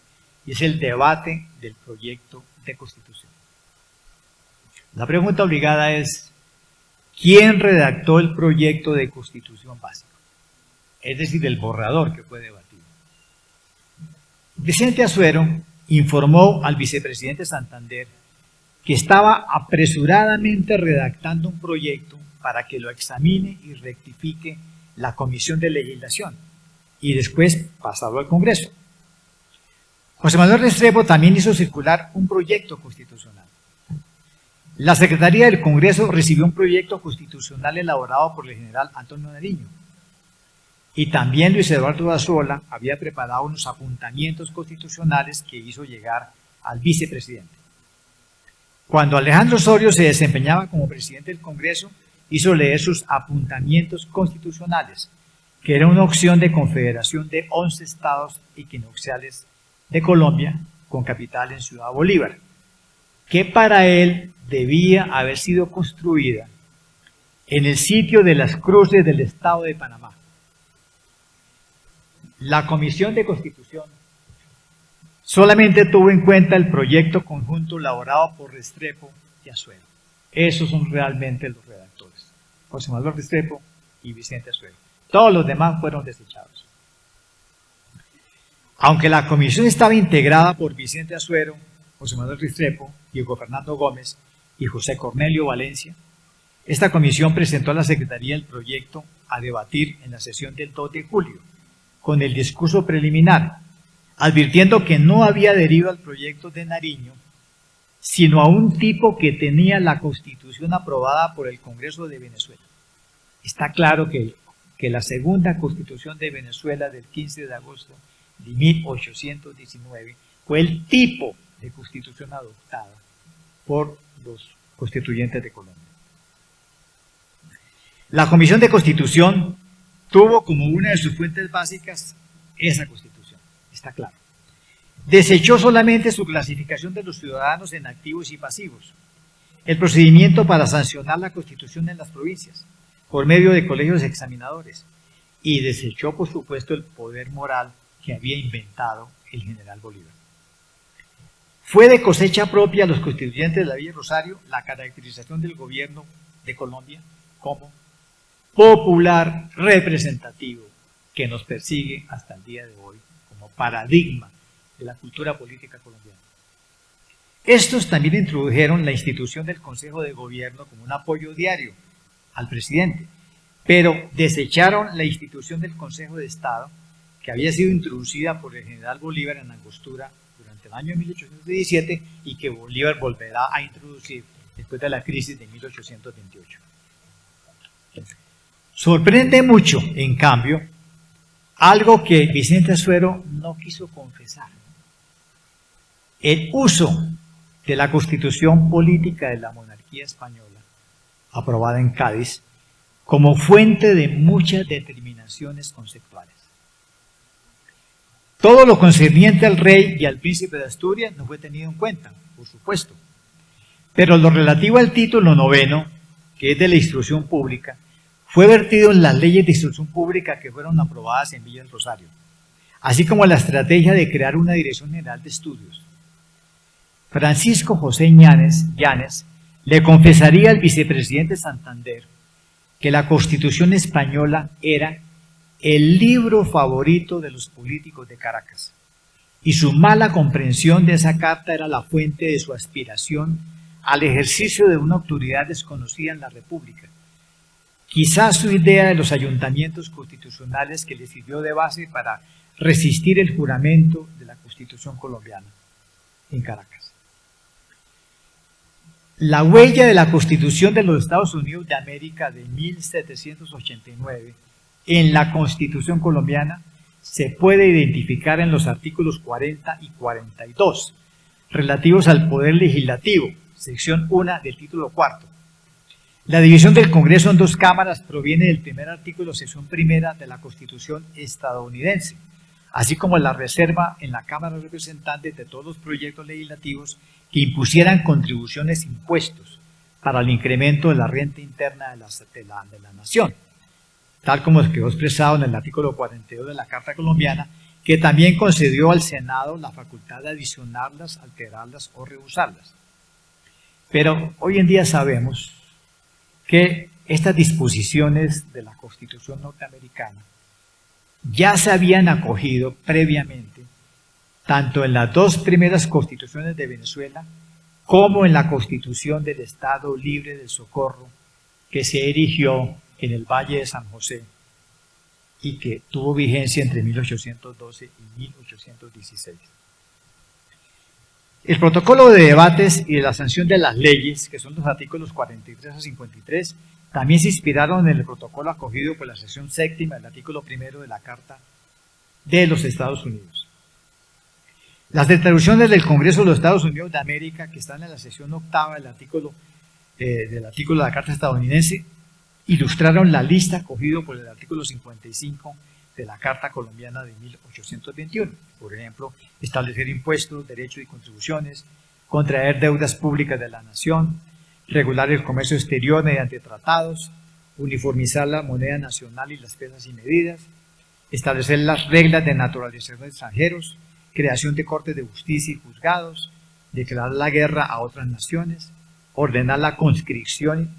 y es el debate del proyecto de Constitución. La pregunta obligada es: ¿quién redactó el proyecto de Constitución básico? Es decir, el borrador que fue debatido. Vicente Azuero informó al vicepresidente Santander que estaba apresuradamente redactando un proyecto para que lo examine y rectifique la Comisión de Legislación y después pasarlo al Congreso. José Manuel Restrepo también hizo circular un proyecto constitucional. La Secretaría del Congreso recibió un proyecto constitucional elaborado por el general Antonio Nariño. Y también Luis Eduardo Dazola había preparado unos apuntamientos constitucionales que hizo llegar al vicepresidente. Cuando Alejandro Osorio se desempeñaba como presidente del Congreso, hizo leer sus apuntamientos constitucionales, que era una opción de confederación de 11 estados equinocciales de Colombia, con capital en Ciudad Bolívar, que para él debía haber sido construida en el sitio de las Cruces del Estado de Panamá. La Comisión de Constitución solamente tuvo en cuenta el proyecto conjunto elaborado por Restrepo y Azuero. Esos son realmente los redactores, José Manuel Restrepo y Vicente Azuero. Todos los demás fueron desechados. Aunque la comisión estaba integrada por Vicente Azuero, José Manuel Restrepo, Diego Fernando Gómez y José Cornelio Valencia, esta comisión presentó a la Secretaría el proyecto a debatir en la sesión del 2 de julio, con el discurso preliminar, advirtiendo que no había adherido al proyecto de Nariño, sino a un tipo que tenía la Constitución aprobada por el Congreso de Venezuela. Está claro que la segunda Constitución de Venezuela del 15 de agosto de 1819 fue el tipo de Constitución adoptada por los constituyentes de Colombia. La Comisión de Constitución tuvo como una de sus fuentes básicas esa Constitución, está claro. Desechó solamente su clasificación de los ciudadanos en activos y pasivos, el procedimiento para sancionar la Constitución en las provincias, por medio de colegios examinadores, y desechó, por supuesto, el poder moral que había inventado el general Bolívar. Fue de cosecha propia a los constituyentes de la Villa Rosario la caracterización del gobierno de Colombia como popular representativo, que nos persigue hasta el día de hoy como paradigma de la cultura política colombiana. Estos también introdujeron la institución del Consejo de Gobierno como un apoyo diario al presidente, pero desecharon la institución del Consejo de Estado, que había sido introducida por el general Bolívar en Angostura durante el año 1817 y que Bolívar volverá a introducir después de la crisis de 1828. Sorprende mucho, en cambio, algo que Vicente Azuero no quiso confesar: el uso de la Constitución política de la monarquía española, aprobada en Cádiz, como fuente de muchas determinaciones conceptuales. Todo lo concerniente al rey y al príncipe de Asturias no fue tenido en cuenta, por supuesto, pero lo relativo al título noveno, que es de la instrucción pública, fue vertido en las leyes de instrucción pública que fueron aprobadas en Villa del Rosario, así como la estrategia de crear una Dirección General de Estudios. Francisco José Llanes le confesaría al vicepresidente Santander que la Constitución española era el libro favorito de los políticos de Caracas, y su mala comprensión de esa carta era la fuente de su aspiración al ejercicio de una autoridad desconocida en la República. Quizás su idea de los ayuntamientos constitucionales que le sirvió de base para resistir el juramento de la Constitución colombiana en Caracas. La huella de la Constitución de los Estados Unidos de América de 1789 en la Constitución colombiana se puede identificar en los artículos 40 y 42, relativos al Poder Legislativo, sección 1 del título 4. La división del Congreso en dos cámaras proviene del primer artículo, sección 1 de la Constitución estadounidense, así como la reserva en la Cámara de Representantes de todos los proyectos legislativos que impusieran contribuciones e impuestos para el incremento de la renta interna de la nación, tal como quedó expresado en el artículo 42 de la Carta Colombiana, que también concedió al Senado la facultad de adicionarlas, alterarlas o rehusarlas. Pero hoy en día sabemos que estas disposiciones de la Constitución norteamericana ya se habían acogido previamente tanto en las dos primeras constituciones de Venezuela como en la Constitución del Estado Libre del Socorro, que se erigió en el Valle de San José y que tuvo vigencia entre 1812 y 1816. El protocolo de debates y de la sanción de las leyes, que son los artículos 43 a 53, también se inspiraron en el protocolo acogido por la sección séptima del artículo 1 de la Carta de los Estados Unidos. Las determinaciones del Congreso de los Estados Unidos de América, que están en la sección octava del artículo de la Carta estadounidense, ilustraron la lista acogida por el artículo 55 de la Carta Colombiana de 1821. Por ejemplo, establecer impuestos, derechos y contribuciones, contraer deudas públicas de la nación, regular el comercio exterior mediante tratados, uniformizar la moneda nacional y las pesas y medidas, establecer las reglas de naturalización de extranjeros, creación de cortes de justicia y juzgados, declarar la guerra a otras naciones, ordenar la conscripción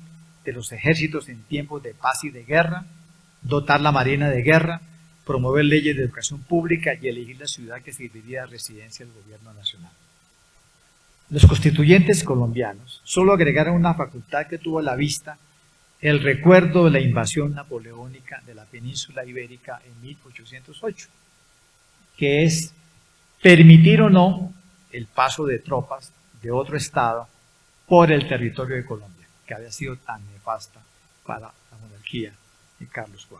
de los ejércitos en tiempos de paz y de guerra, dotar la marina de guerra, promover leyes de educación pública y elegir la ciudad que serviría de residencia del gobierno nacional. Los constituyentes colombianos solo agregaron una facultad que tuvo a la vista el recuerdo de la invasión napoleónica de la península ibérica en 1808, que es permitir o no el paso de tropas de otro estado por el territorio de Colombia, que había sido tan nefasta para la monarquía de Carlos IV.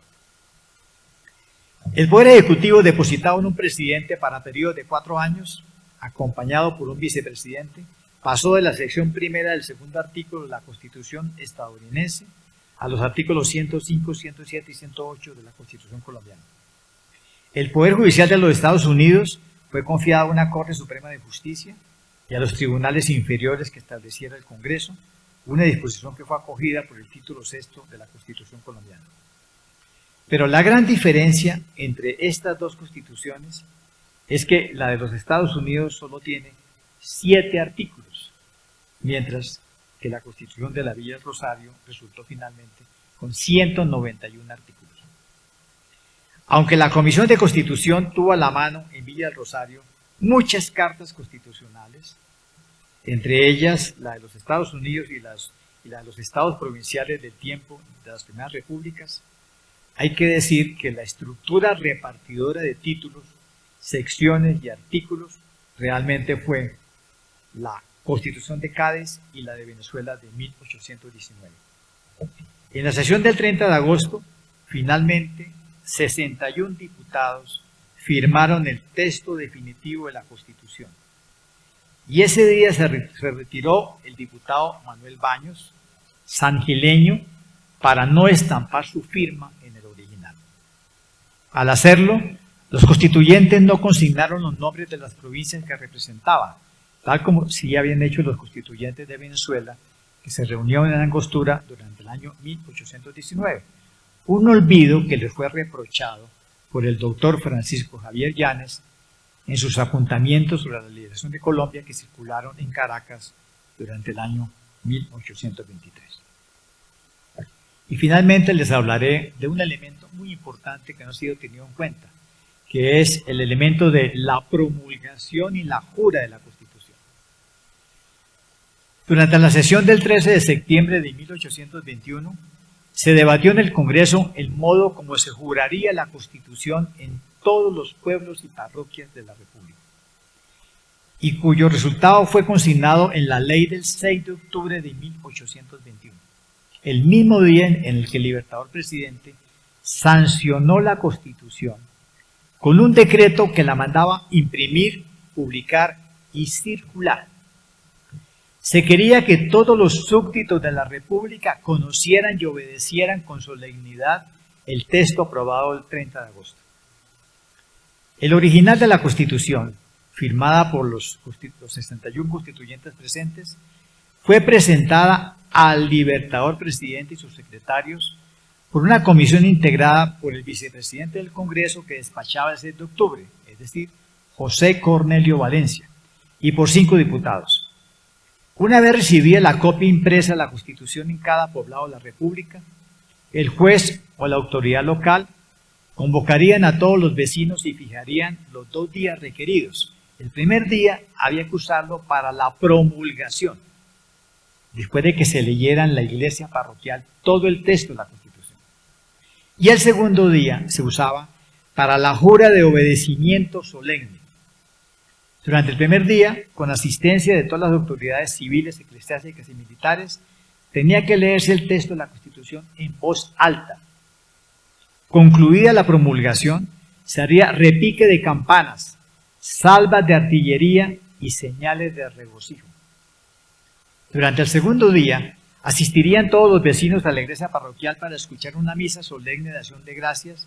El Poder Ejecutivo depositado en un presidente para periodo de 4 años, acompañado por un vicepresidente, pasó de la sección primera del segundo artículo de la Constitución estadounidense a los artículos 105, 107 y 108 de la Constitución colombiana. El Poder Judicial de los Estados Unidos fue confiado a una Corte Suprema de Justicia y a los tribunales inferiores que estableciera el Congreso, una disposición que fue acogida por el título sexto de la Constitución colombiana. Pero la gran diferencia entre estas dos constituciones es que la de los Estados Unidos solo tiene 7 artículos, mientras que la Constitución de la Villa del Rosario resultó finalmente con 191 artículos. Aunque la Comisión de Constitución tuvo a la mano en Villa del Rosario muchas cartas constitucionales, entre ellas la de los Estados Unidos y la de los estados provinciales del tiempo de las primeras repúblicas, hay que decir que la estructura repartidora de títulos, secciones y artículos realmente fue la Constitución de Cádiz y la de Venezuela de 1819. En la sesión del 30 de agosto, finalmente, 61 diputados firmaron el texto definitivo de la Constitución. Y ese día se retiró el diputado Manuel Baños, sangileño, para no estampar su firma en el original. Al hacerlo, los constituyentes no consignaron los nombres de las provincias que representaban, tal como sí habían hecho los constituyentes de Venezuela, que se reunieron en Angostura durante el año 1819. Un olvido que le fue reprochado por el doctor Francisco Javier Llanes en sus apuntamientos sobre la liberación de Colombia que circularon en Caracas durante el año 1823. Y finalmente les hablaré de un elemento muy importante que no ha sido tenido en cuenta, que es el elemento de la promulgación y la jura de la Constitución. Durante la sesión del 13 de septiembre de 1821, se debatió en el Congreso el modo como se juraría la Constitución en todos los pueblos y parroquias de la República, y cuyo resultado fue consignado en la ley del 6 de octubre de 1821, el mismo día en el que el libertador presidente sancionó la Constitución con un decreto que la mandaba imprimir, publicar y circular. Se quería que todos los súbditos de la República conocieran y obedecieran con solemnidad el texto aprobado el 30 de agosto. El original de la Constitución, firmada por los 61 constituyentes presentes, fue presentada al libertador presidente y sus secretarios por una comisión integrada por el vicepresidente del Congreso que despachaba el 6 de octubre, es decir, José Cornelio Valencia, y por 5 diputados. Una vez recibida la copia impresa de la Constitución en cada poblado de la República, el juez o la autoridad local convocarían a todos los vecinos y fijarían los 2 días requeridos. El primer día había que usarlo para la promulgación, después de que se leyera en la iglesia parroquial todo el texto de la Constitución. Y el segundo día se usaba para la jura de obedecimiento solemne. Durante el primer día, con asistencia de todas las autoridades civiles, eclesiásticas y militares, tenía que leerse el texto de la Constitución en voz alta. Concluida la promulgación, se haría repique de campanas, salvas de artillería y señales de regocijo. Durante el segundo día, Asistirían todos los vecinos a la iglesia parroquial para escuchar una misa solemne de acción de gracias,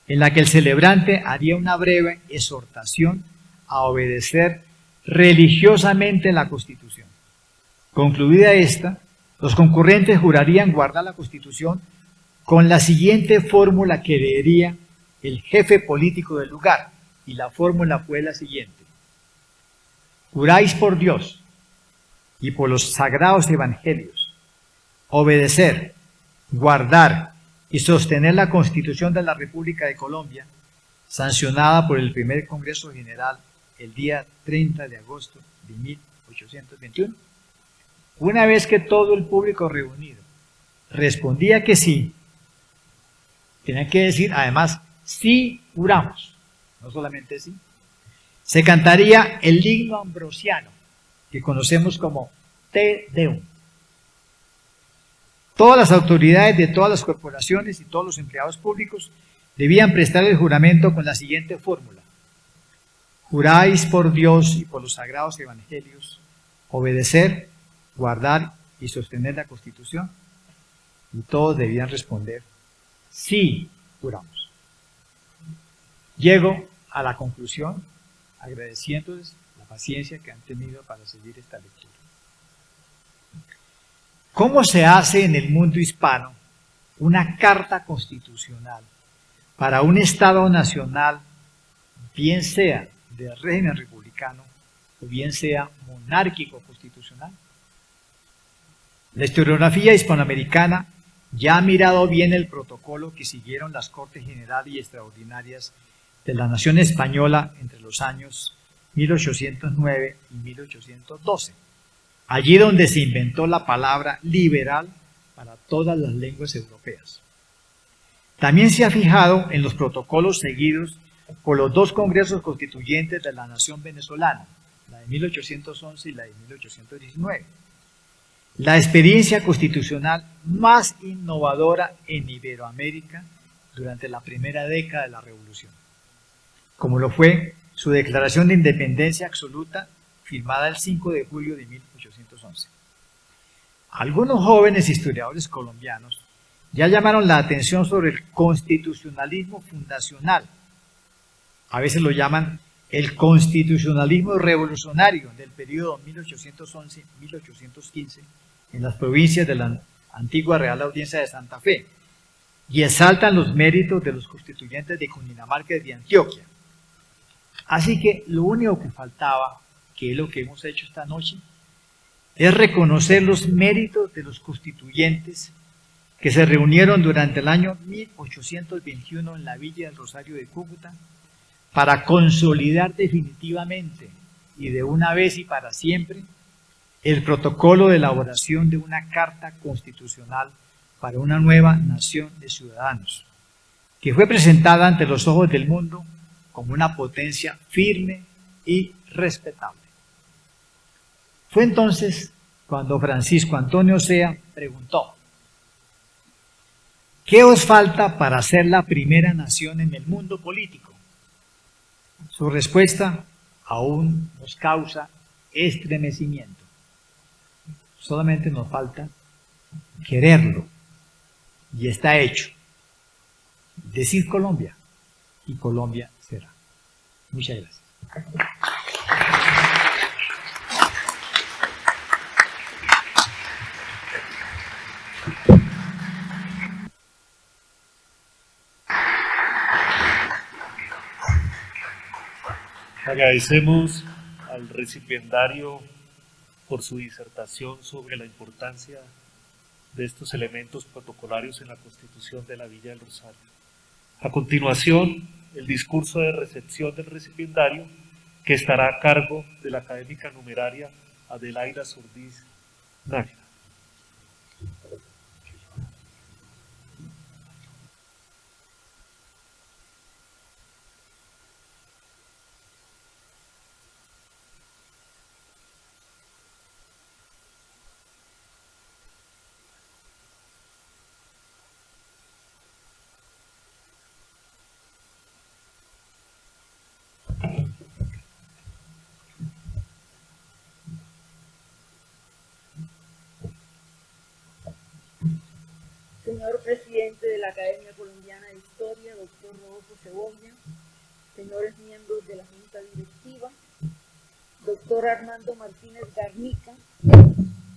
en la que el celebrante haría una breve exhortación a obedecer religiosamente la Constitución. Concluida esta, los concurrentes jurarían guardar la Constitución con la siguiente fórmula que leería el jefe político del lugar, y la fórmula fue la siguiente: juráis por Dios y por los sagrados evangelios obedecer, guardar y sostener la Constitución de la República de Colombia, sancionada por el primer Congreso General el día 30 de agosto de 1821. Una vez que todo el público reunido respondía que sí, tenían que decir además: sí juramos, no solamente sí. Se cantaría el himno ambrosiano, que conocemos como Te Deum. Todas las autoridades de todas las corporaciones y todos los empleados públicos debían prestar el juramento con la siguiente fórmula: juráis por Dios y por los sagrados evangelios obedecer, guardar y sostener la Constitución. Y todos debían responder: sí juramos. Llego a la conclusión agradeciéndoles la paciencia que han tenido para seguir esta lectura. ¿Cómo se hace en el mundo hispano una carta constitucional para un Estado nacional, bien sea de régimen republicano o bien sea monárquico constitucional? La historiografía hispanoamericana ya ha mirado bien el protocolo que siguieron las Cortes Generales y Extraordinarias de la Nación Española entre los años 1809 y 1812, allí donde se inventó la palabra liberal para todas las lenguas europeas. También se ha fijado en los protocolos seguidos por los dos congresos constituyentes de la nación venezolana, la de 1811 y la de 1819. La experiencia constitucional más innovadora en Iberoamérica durante la primera década de la Revolución, como lo fue su Declaración de Independencia Absoluta, firmada el 5 de julio de 1811. Algunos jóvenes historiadores colombianos ya llamaron la atención sobre el constitucionalismo fundacional. A veces lo llaman el constitucionalismo revolucionario del periodo 1811-1815 en las provincias de la antigua Real Audiencia de Santa Fe, y exaltan los méritos de los constituyentes de Cundinamarca y de Antioquia. Así que lo único que faltaba, que es lo que hemos hecho esta noche, es reconocer los méritos de los constituyentes que se reunieron durante el año 1821 en la Villa del Rosario de Cúcuta para consolidar definitivamente y de una vez y para siempre el protocolo de elaboración de una carta constitucional para una nueva nación de ciudadanos, que fue presentada ante los ojos del mundo como una potencia firme y respetable. Fue entonces cuando Francisco Antonio Sea preguntó: ¿qué os falta para ser la primera nación en el mundo político? Su respuesta aún nos causa estremecimiento. Solamente nos falta quererlo, y está hecho. Decir Colombia, y Colombia será. Muchas gracias. Agradecemos al recipiendario por su disertación sobre la importancia de estos elementos protocolarios en la Constitución de la Villa del Rosario. A continuación, el discurso de recepción del recipiendario, que estará a cargo de la académica numeraria Adelaida Sordiz Nájera. señor presidente de la Academia Colombiana de Historia, doctor Rodolfo Segovia, señores miembros de la Junta Directiva, doctor Armando Martínez Garnica,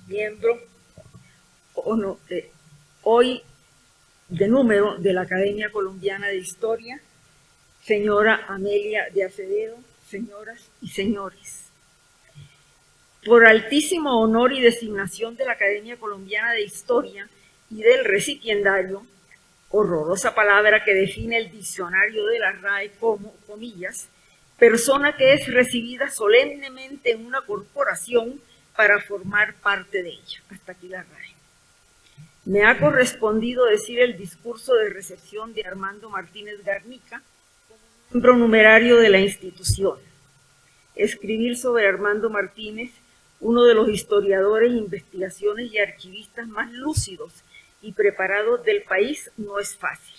miembro hoy de número de la Academia Colombiana de Historia, señora Amelia de Acevedo, señoras y señores. Por altísimo honor y designación de la Academia Colombiana de Historia y del recipiendario, horrorosa palabra que define el diccionario de la RAE como, comillas, persona que es recibida solemnemente en una corporación para formar parte de ella. Hasta aquí la RAE. Me ha correspondido decir el discurso de recepción de Armando Martínez Garnica, miembro numerario de la institución. Escribir sobre Armando Martínez, uno de los historiadores, investigaciones y archivistas más lúcidos y preparados del país, no es fácil.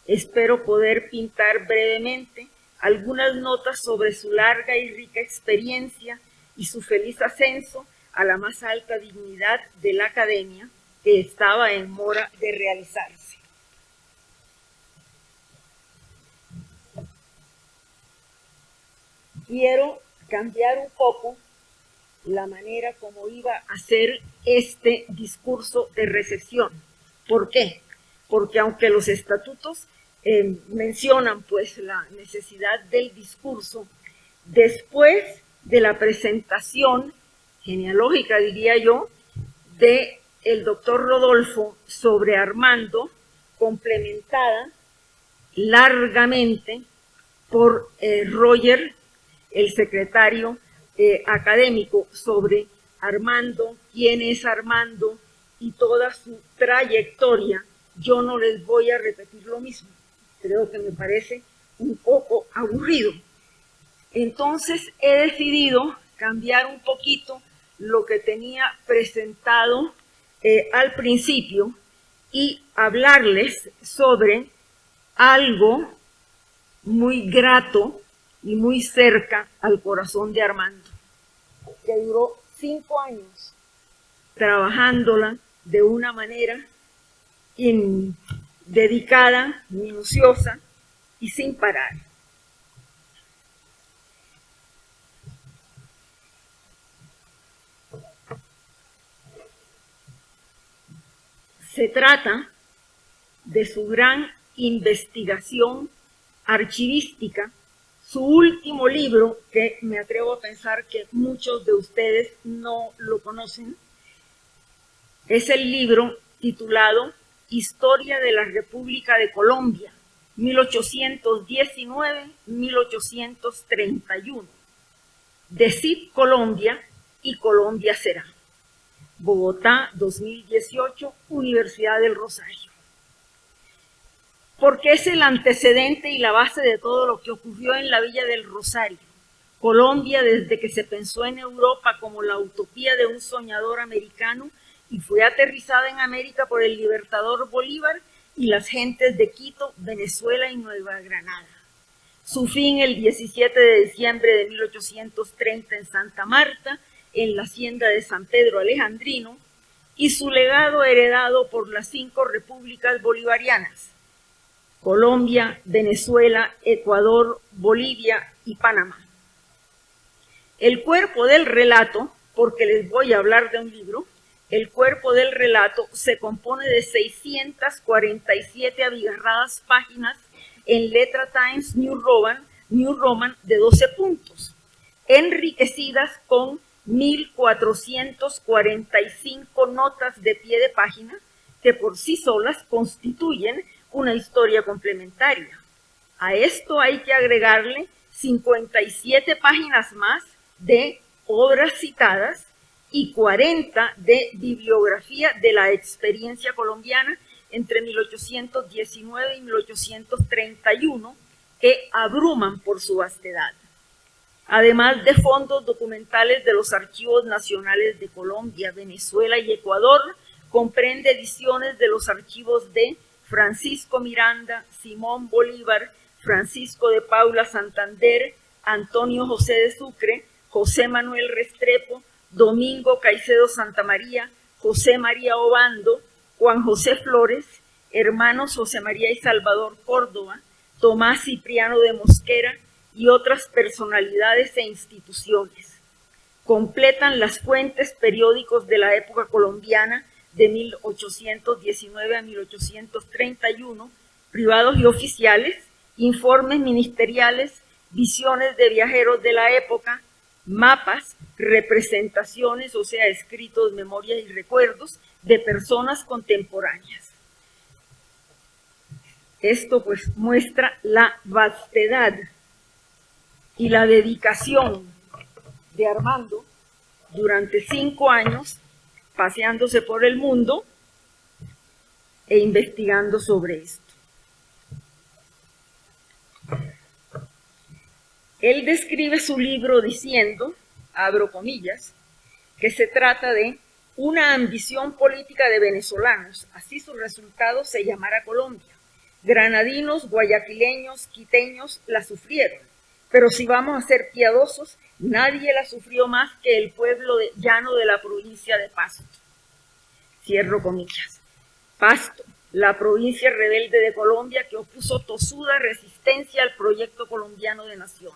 Espero poder pintar brevemente algunas notas sobre su larga y rica experiencia y su feliz ascenso a la más alta dignidad de la academia, que estaba en mora de realizarse. Quiero cambiar un poco la manera como iba a hacer este discurso de recepción. ¿Por qué? Porque aunque los estatutos mencionan pues la necesidad del discurso, después de la presentación genealógica, diría yo, de el doctor Rodolfo sobre Armando, complementada largamente por Roger, el secretario académico, sobre Armando, quién es Armando y toda su trayectoria, yo no les voy a repetir lo mismo. Creo que me parece un poco aburrido. Entonces he decidido cambiar un poquito lo que tenía presentado al principio y hablarles sobre algo muy grato y muy cerca al corazón de Armando, que duró 5 años trabajándola de una manera dedicada, minuciosa y sin parar. Se trata de su gran investigación archivística, su último libro, que me atrevo a pensar que muchos de ustedes no lo conocen, es el libro titulado Historia de la República de Colombia, 1819-1831, Decid Colombia y Colombia será. Bogotá, 2018, Universidad del Rosario. Porque es el antecedente y la base de todo lo que ocurrió en la Villa del Rosario. Colombia, desde que se pensó en Europa como la utopía de un soñador americano y fue aterrizada en América por el libertador Bolívar y las gentes de Quito, Venezuela y Nueva Granada. Su fin el 17 de diciembre de 1830 en Santa Marta, en la hacienda de San Pedro Alejandrino, y su legado heredado por las 5 repúblicas bolivarianas: Colombia, Venezuela, Ecuador, Bolivia y Panamá. El cuerpo del relato, porque les voy a hablar de un libro, el cuerpo del relato se compone de 647 abigarradas páginas en letra Times New Roman de 12 puntos, enriquecidas con 1445 notas de pie de página que por sí solas constituyen una historia complementaria. A esto hay que agregarle 57 páginas más de obras citadas y 40 de bibliografía de la experiencia colombiana entre 1819 y 1831, que abruman por su vastedad. Además de fondos documentales de los archivos nacionales de Colombia, Venezuela y Ecuador, comprende ediciones de los archivos de Francisco Miranda, Simón Bolívar, Francisco de Paula Santander, Antonio José de Sucre, José Manuel Restrepo, Domingo Caicedo Santamaría, José María Obando, Juan José Flores, hermanos José María y Salvador Córdoba, Tomás Cipriano de Mosquera y otras personalidades e instituciones. Completan las fuentes periódicos de la época colombiana de 1819 a 1831, privados y oficiales, informes ministeriales, visiones de viajeros de la época, mapas, representaciones, o sea, escritos, memorias y recuerdos de personas contemporáneas. Esto pues muestra la vastedad y la dedicación de Armando durante 5 años paseándose por el mundo e investigando sobre esto. Él describe su libro diciendo, abro comillas, que se trata de una ambición política de venezolanos, así su resultado se llamará Colombia. Granadinos, guayaquileños, quiteños la sufrieron, pero si vamos a ser piadosos, nadie la sufrió más que el pueblo llano de la provincia de Pasto. Cierro comillas. Pasto, la provincia rebelde de Colombia que opuso tosuda resistencia al proyecto colombiano de nación.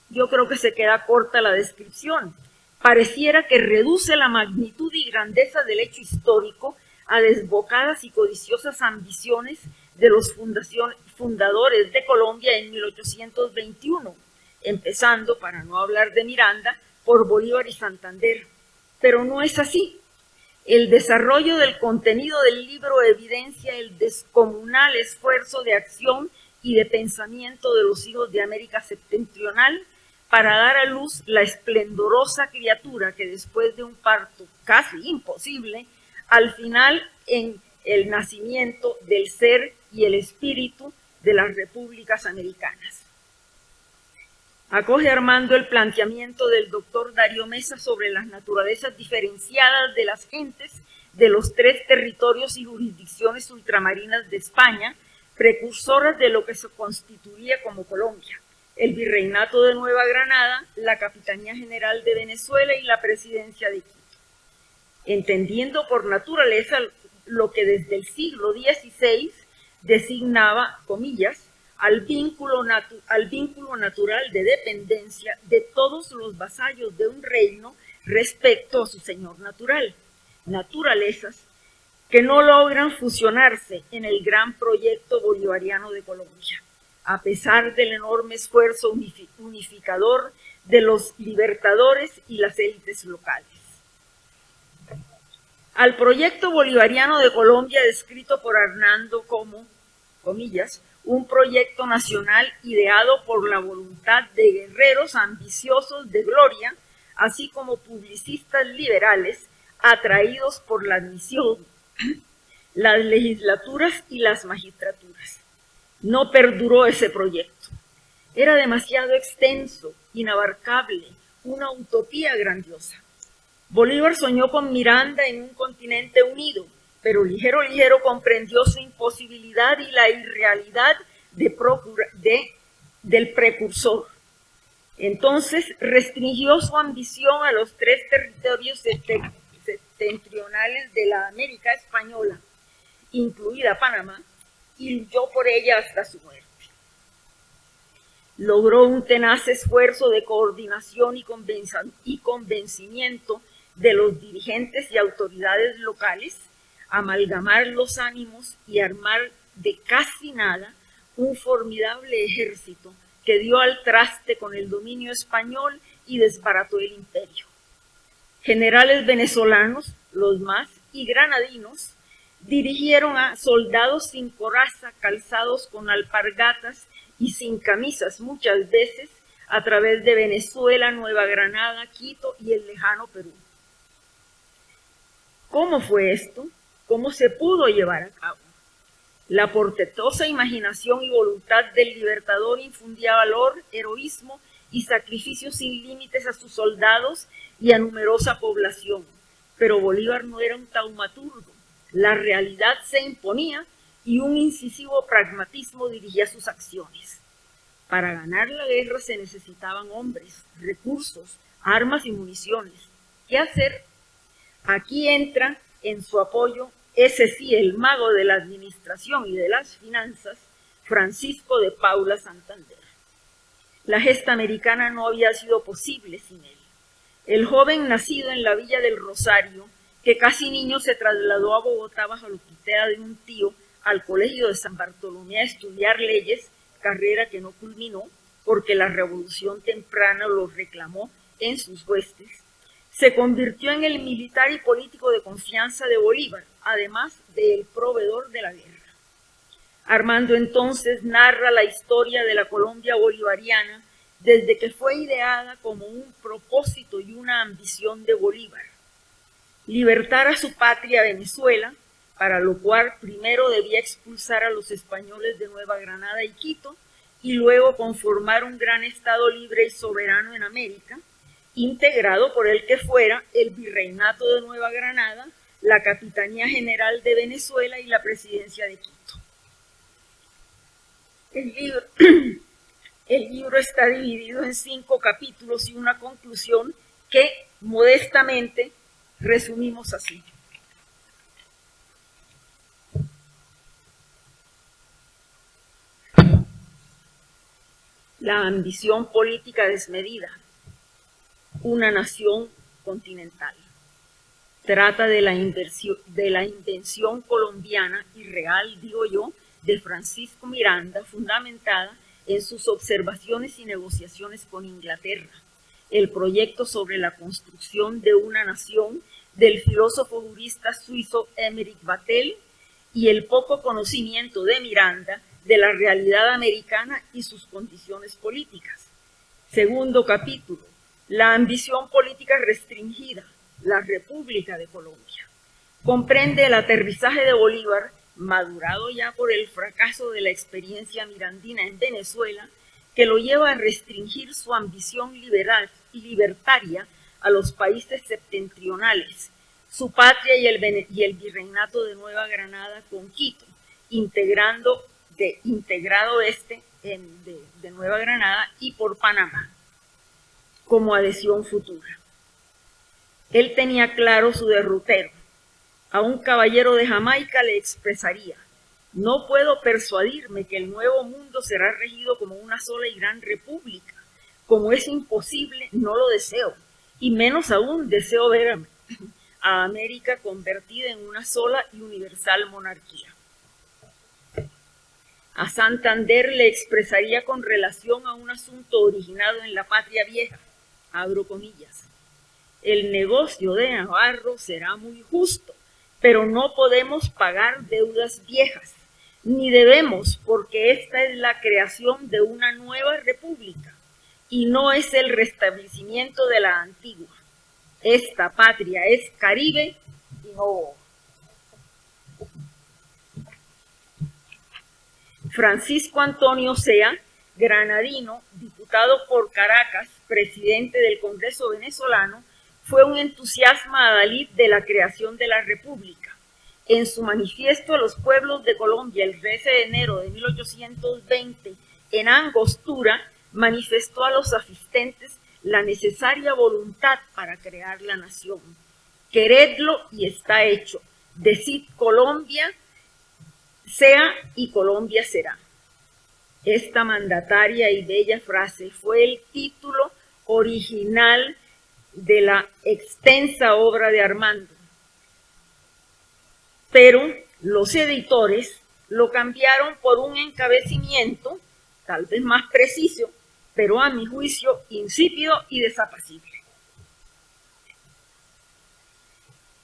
Yo creo que se queda corta la descripción. Pareciera que reduce la magnitud y grandeza del hecho histórico a desbocadas y codiciosas ambiciones de los fundadores de Colombia en 1821, empezando, para no hablar de Miranda, por Bolívar y Santander. Pero no es así. El desarrollo del contenido del libro evidencia el descomunal esfuerzo de acción y de pensamiento de los hijos de América septentrional para dar a luz la esplendorosa criatura que después de un parto casi imposible, al final en el nacimiento del ser y el espíritu de las repúblicas americanas. Acoge Armando el planteamiento del doctor Darío Mesa sobre las naturalezas diferenciadas de las gentes de los 3 territorios y jurisdicciones ultramarinas de España, precursoras de lo que se constituiría como Colombia, el Virreinato de Nueva Granada, la Capitanía General de Venezuela y la Presidencia de Quito. Entendiendo por naturaleza lo que desde el siglo XVI designaba, comillas, al vínculo natural de dependencia de todos los vasallos de un reino respecto a su señor natural, naturalezas que no logran fusionarse en el gran proyecto bolivariano de Colombia, a pesar del enorme esfuerzo unificador de los libertadores y las élites locales. Al proyecto bolivariano de Colombia descrito por Armando como, comillas, un proyecto nacional ideado por la voluntad de guerreros ambiciosos de gloria, así como publicistas liberales atraídos por la admisión, las legislaturas y las magistraturas. No perduró ese proyecto. Era demasiado extenso, inabarcable, una utopía grandiosa. Bolívar soñó con Miranda en un continente unido, pero ligero comprendió su imposibilidad y la irrealidad del precursor. Entonces restringió su ambición a los 3 territorios septentrionales de la América española, incluida Panamá, y luchó por ella hasta su muerte. Logró un tenaz esfuerzo de coordinación y convencimiento de los dirigentes y autoridades locales, amalgamar los ánimos y armar de casi nada un formidable ejército que dio al traste con el dominio español y desbarató el imperio. Generales venezolanos, los más, y granadinos, dirigieron a soldados sin coraza, calzados con alpargatas y sin camisas muchas veces, a través de Venezuela, Nueva Granada, Quito y el lejano Perú. ¿Cómo fue esto? ¿Cómo se pudo llevar a cabo? La portentosa imaginación y voluntad del libertador infundía valor, heroísmo y sacrificio sin límites a sus soldados y a numerosa población. Pero Bolívar no era un taumaturgo. La realidad se imponía y un incisivo pragmatismo dirigía sus acciones. Para ganar la guerra se necesitaban hombres, recursos, armas y municiones. ¿Qué hacer? Aquí entra en su apoyo ese sí, el mago de la administración y de las finanzas, Francisco de Paula Santander. La gesta americana no había sido posible sin él. El joven nacido en la Villa del Rosario, que casi niño se trasladó a Bogotá bajo la tutela de un tío al Colegio de San Bartolomé a estudiar leyes, carrera que no culminó porque la revolución temprana lo reclamó en sus huestes, se convirtió en el militar y político de confianza de Bolívar, además del proveedor de la guerra. Armando entonces narra la historia de la Colombia bolivariana desde que fue ideada como un propósito y una ambición de Bolívar: libertar a su patria Venezuela, para lo cual primero debía expulsar a los españoles de Nueva Granada y Quito, y luego conformar un gran estado libre y soberano en América, integrado por el que fuera el Virreinato de Nueva Granada, la Capitanía General de Venezuela y la Presidencia de Quito. El libro está dividido en 5 capítulos y una conclusión que modestamente resumimos así. La ambición política desmedida, una nación continental. Trata de la invención colombiana y real, digo yo, de Francisco Miranda, fundamentada en sus observaciones y negociaciones con Inglaterra, el proyecto sobre la construcción de una nación del filósofo jurista suizo Émeric Vattel y el poco conocimiento de Miranda de la realidad americana y sus condiciones políticas. Segundo capítulo, la ambición política restringida, la República de Colombia. Comprende el aterrizaje de Bolívar, madurado ya por el fracaso de la experiencia mirandina en Venezuela, que lo lleva a restringir su ambición liberal y libertaria a los países septentrionales, su patria y el virreinato de Nueva Granada con Quito, integrado de Nueva Granada y por Panamá, como adhesión futura. Él tenía claro su derrotero. A un caballero de Jamaica le expresaría: no puedo persuadirme que el nuevo mundo será regido como una sola y gran república. Como es imposible, no lo deseo, y menos aún deseo ver a América convertida en una sola y universal monarquía. A Santander le expresaría con relación a un asunto originado en la patria vieja, abro comillas: el negocio de Navarro será muy justo, pero no podemos pagar deudas viejas, ni debemos, porque esta es la creación de una nueva república y no es el restablecimiento de la antigua. Esta patria es Caribe y no. Francisco Antonio Sea, granadino, diputado por Caracas, presidente del Congreso venezolano, fue un entusiasta adalid de la creación de la República. En su manifiesto a los pueblos de Colombia el 13 de enero de 1820, en Angostura, manifestó a los asistentes la necesaria voluntad para crear la nación. Queredlo y está hecho. Decid Colombia sea y Colombia será. Esta mandataria y bella frase fue el título original de la extensa obra de Armando. Pero los editores lo cambiaron por un encabezamiento, tal vez más preciso, pero a mi juicio insípido y desapacible.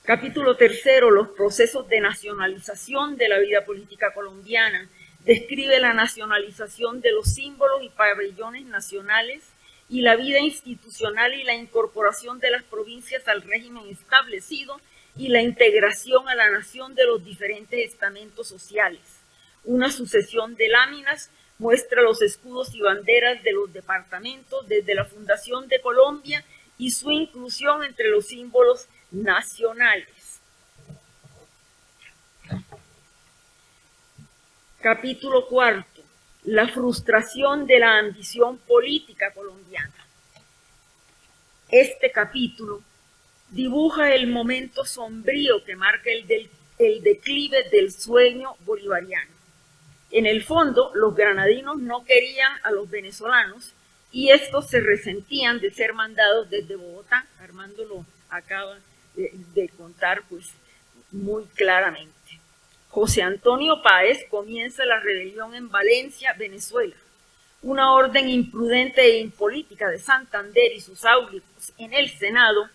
Capítulo 3, los procesos de nacionalización de la vida política colombiana. Describe la nacionalización de los símbolos y pabellones nacionales y la vida institucional y la incorporación de las provincias al régimen establecido y la integración a la nación de los diferentes estamentos sociales. Una sucesión de láminas muestra los escudos y banderas de los departamentos desde la fundación de Colombia y su inclusión entre los símbolos nacionales. Capítulo 4. La frustración de la ambición política colombiana. Este capítulo dibuja el momento sombrío que marca el el declive del sueño bolivariano. En el fondo, los granadinos no querían a los venezolanos y estos se resentían de ser mandados desde Bogotá. Armando lo acaba de contar pues muy claramente. José Antonio Páez comienza la rebelión en Valencia, Venezuela. Una orden imprudente e impolítica de Santander y sus áulicos en el Senado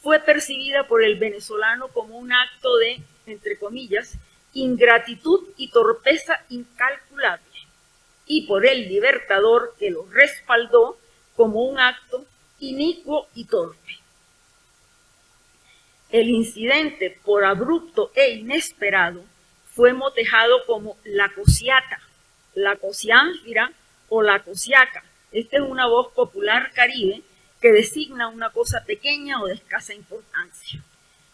fue percibida por el venezolano como un acto de, entre comillas, ingratitud y torpeza incalculable, y por el Libertador, que lo respaldó, como un acto inicuo y torpe. El incidente, por abrupto e inesperado, fue motejado como la cociata, la cociánfira o la cociaca. Esta es una voz popular caribe que designa una cosa pequeña o de escasa importancia.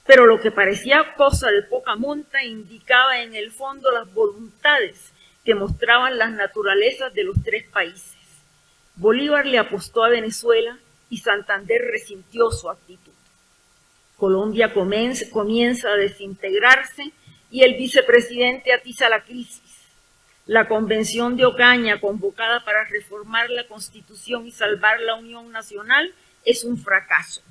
Pero lo que parecía cosa de poca monta indicaba en el fondo las voluntades que mostraban las naturalezas de los tres países. Bolívar le apostó a Venezuela y Santander resintió su actitud. Colombia comienza a desintegrarse y el vicepresidente atiza la crisis. La convención de Ocaña, convocada para reformar la Constitución y salvar la Unión Nacional, es un fracaso.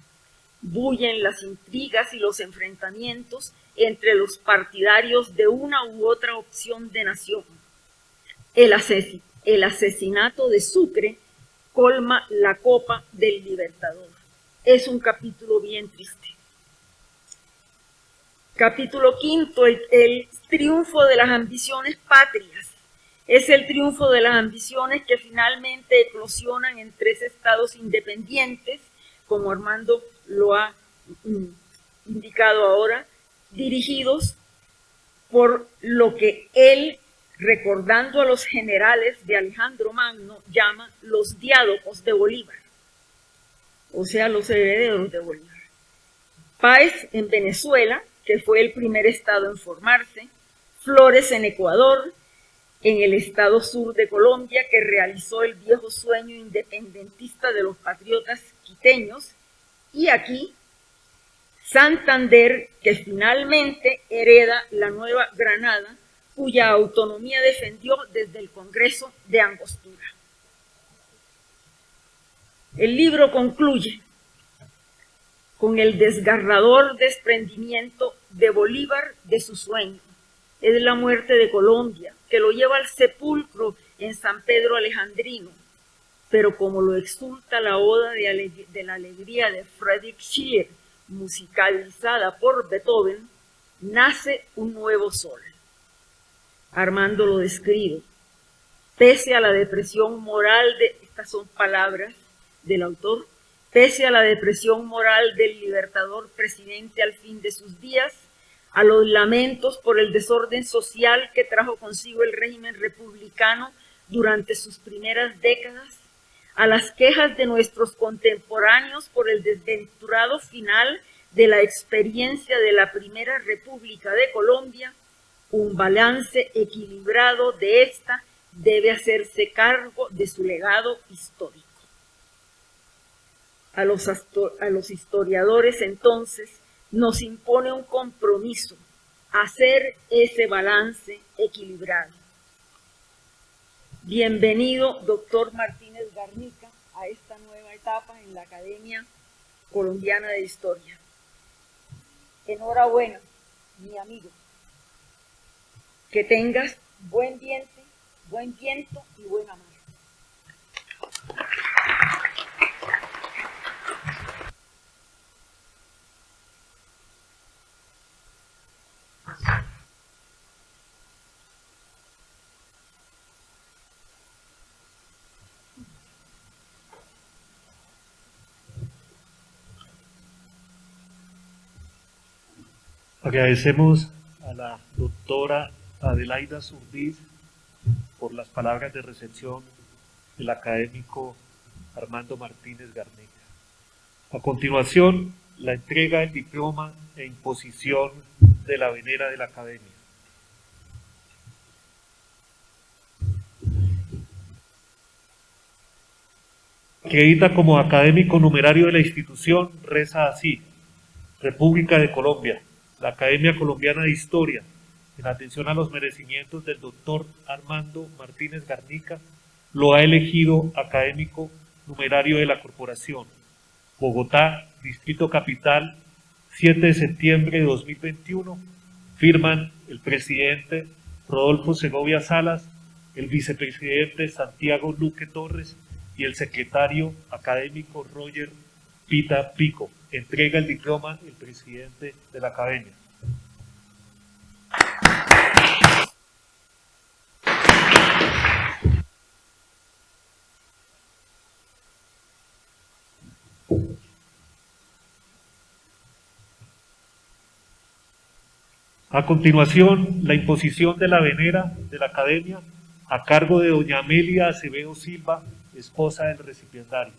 Bullen las intrigas y los enfrentamientos entre los partidarios de una u otra opción de nación. El asesinato de Sucre colma la copa del Libertador. Es un capítulo bien triste. Capítulo quinto, el triunfo de las ambiciones patrias. Es el triunfo de las ambiciones que finalmente eclosionan en tres estados independientes, como Armando lo ha indicado ahora, dirigidos por lo que él, recordando a los generales de Alejandro Magno, llama los diádocos de Bolívar, o sea, los herederos de Bolívar. Páez en Venezuela, que fue el primer estado en formarse, Flores en Ecuador, en el estado sur de Colombia, que realizó el viejo sueño independentista de los patriotas quiteños, y aquí Santander, que finalmente hereda la Nueva Granada, cuya autonomía defendió desde el Congreso de Angostura. El libro concluye con el desgarrador desprendimiento de Bolívar de su sueño. Es la muerte de Colombia, que lo lleva al sepulcro en San Pedro Alejandrino, pero como lo exulta la Oda de la Alegría de Friedrich Schiller, musicalizada por Beethoven, nace un nuevo sol. Armando lo describe. Pese a la depresión moral estas son palabras del autor, pese a la depresión moral del Libertador presidente al fin de sus días, a los lamentos por el desorden social que trajo consigo el régimen republicano durante sus primeras décadas, a las quejas de nuestros contemporáneos por el desventurado final de la experiencia de la Primera República de Colombia, un balance equilibrado de esta debe hacerse cargo de su legado histórico. A los historiadores, entonces, nos impone un compromiso, hacer ese balance equilibrado. Bienvenido, doctor Martínez Garnica, a esta nueva etapa en la Academia Colombiana de Historia. Enhorabuena, mi amigo. Que tengas buen viento y buena mar. Agradecemos a la doctora Adelaida Zurdiz por las palabras de recepción del académico Armando Martínez Garnica. A continuación, la entrega del diploma e imposición de la venera de la academia. Acredita como académico numerario de la institución, reza así: República de Colombia, la Academia Colombiana de Historia, en atención a los merecimientos del doctor Armando Martínez Garnica, lo ha elegido académico numerario de la corporación. Bogotá, Distrito Capital, 7 de septiembre de 2021. Firman el presidente Rodolfo Segovia Salas, el vicepresidente Santiago Luque Torres y el secretario académico Roger Pita Pico. Entrega el diploma el presidente de la academia. A continuación, la imposición de la venera de la academia a cargo de doña Amelia Acevedo Silva, esposa del recipiendario.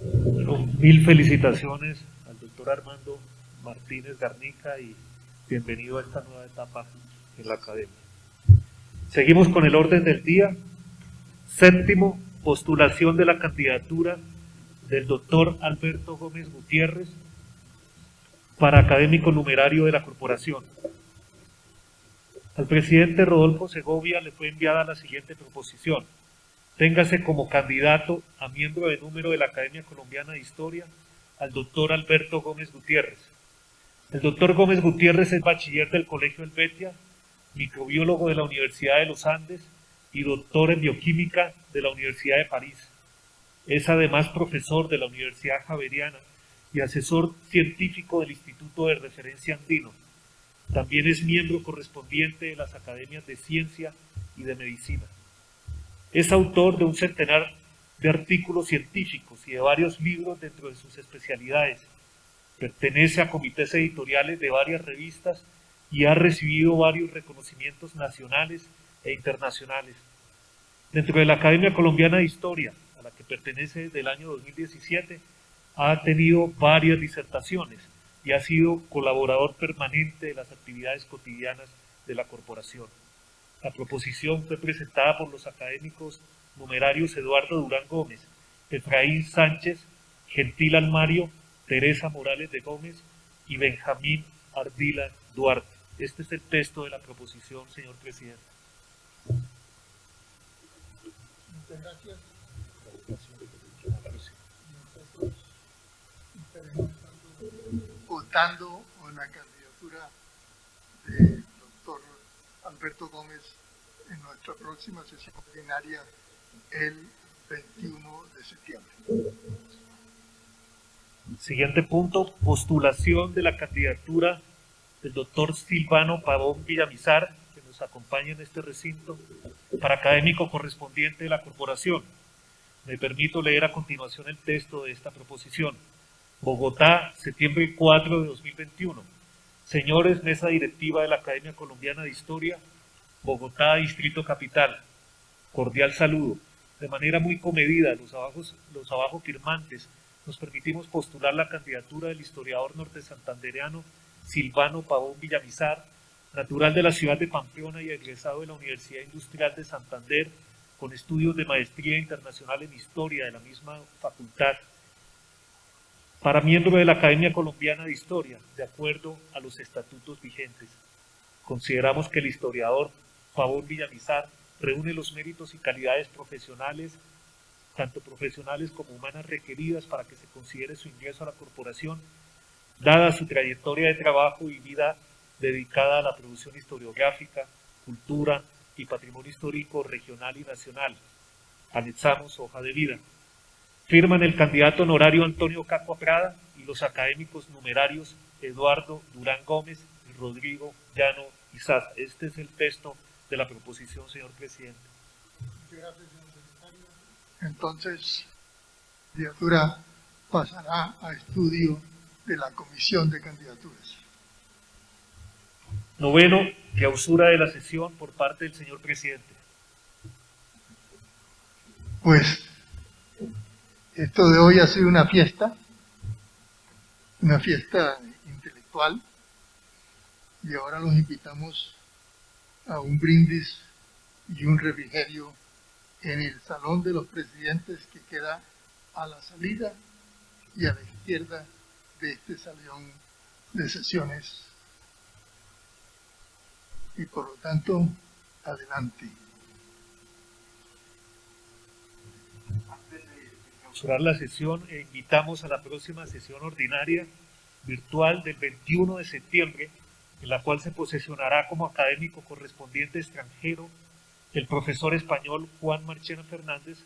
Bueno, mil felicitaciones al doctor Armando Martínez Garnica y bienvenido a esta nueva etapa en la academia. Seguimos con el orden del día. Séptimo, postulación de la candidatura del doctor Alberto Gómez Gutiérrez para académico numerario de la corporación. Al presidente Rodolfo Segovia le fue enviada la siguiente proposición. Téngase como candidato a miembro de número de la Academia Colombiana de Historia al doctor Alberto Gómez Gutiérrez. El doctor Gómez Gutiérrez es bachiller del Colegio Helvetia, microbiólogo de la Universidad de los Andes y doctor en bioquímica de la Universidad de París. Es además profesor de la Universidad Javeriana y asesor científico del Instituto de Referencia Andino. También es miembro correspondiente de las Academias de Ciencia y de Medicina. Es autor de un centenar de artículos científicos y de varios libros dentro de sus especialidades. Pertenece a comités editoriales de varias revistas y ha recibido varios reconocimientos nacionales e internacionales. Dentro de la Academia Colombiana de Historia, a la que pertenece desde el año 2017, ha tenido varias disertaciones y ha sido colaborador permanente de las actividades cotidianas de la corporación. La proposición fue presentada por los académicos numerarios Eduardo Durán Gómez, Efraín Sánchez, Gentil Almario, Teresa Morales de Gómez y Benjamín Ardila Duarte. Este es el texto de la proposición, señor presidente. Muchas gracias. Nosotros estaremos votando en la candidatura del doctor Alberto Gómez en nuestra próxima sesión ordinaria el 21 de septiembre. Siguiente punto, postulación de la candidatura del doctor Silvano Pavón Villamizar, que nos acompaña en este recinto, para académico correspondiente de la corporación. Me permito leer a continuación el texto de esta proposición. Bogotá, septiembre 4 de 2021. Señores, mesa directiva de la Academia Colombiana de Historia, Bogotá, Distrito Capital. Cordial saludo. De manera muy comedida, los abajo firmantes, nos permitimos postular la candidatura del historiador norte santandereano Silvano Pavón Villamizar, natural de la ciudad de Pamplona y egresado de la Universidad Industrial de Santander, con estudios de maestría internacional en historia de la misma facultad, para miembro de la Academia Colombiana de Historia, de acuerdo a los estatutos vigentes. Consideramos que el historiador Pavón Villamizar reúne los méritos y calidades profesionales, tanto profesionales como humanas requeridas para que se considere su ingreso a la corporación, dada su trayectoria de trabajo y vida dedicada a la producción historiográfica, cultura y Patrimonio Histórico Regional y Nacional. Anexamos hoja de vida. Firman el candidato honorario Antonio Cacua Prada y los académicos numerarios Eduardo Durán Gómez y Rodrigo Llano Izaza. Este es el texto de la proposición, señor presidente. Gracias, señor secretario. Entonces, la candidatura pasará a estudio de la Comisión de Candidaturas. Noveno, clausura de la sesión por parte del señor presidente. Pues esto de hoy ha sido una fiesta intelectual, y ahora los invitamos a un brindis y un refrigerio en el Salón de los Presidentes, que queda a la salida y a la izquierda de este salón de sesiones. Y por lo tanto, adelante. Clausurar la sesión e invitamos a la próxima sesión ordinaria virtual del 21 de septiembre, en la cual se posesionará como académico correspondiente extranjero el profesor español Juan Marchena Fernández,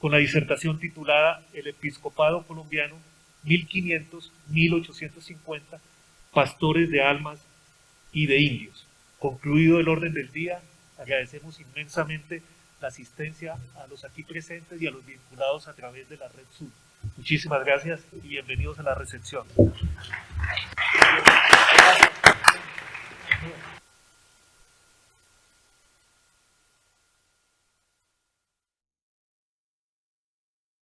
con la disertación titulada El Episcopado Colombiano 1500-1850, Pastores de Almas y de Indios. Concluido el orden del día, agradecemos inmensamente la asistencia a los aquí presentes y a los vinculados a través de la red Zoom. Muchísimas gracias y bienvenidos a la recepción.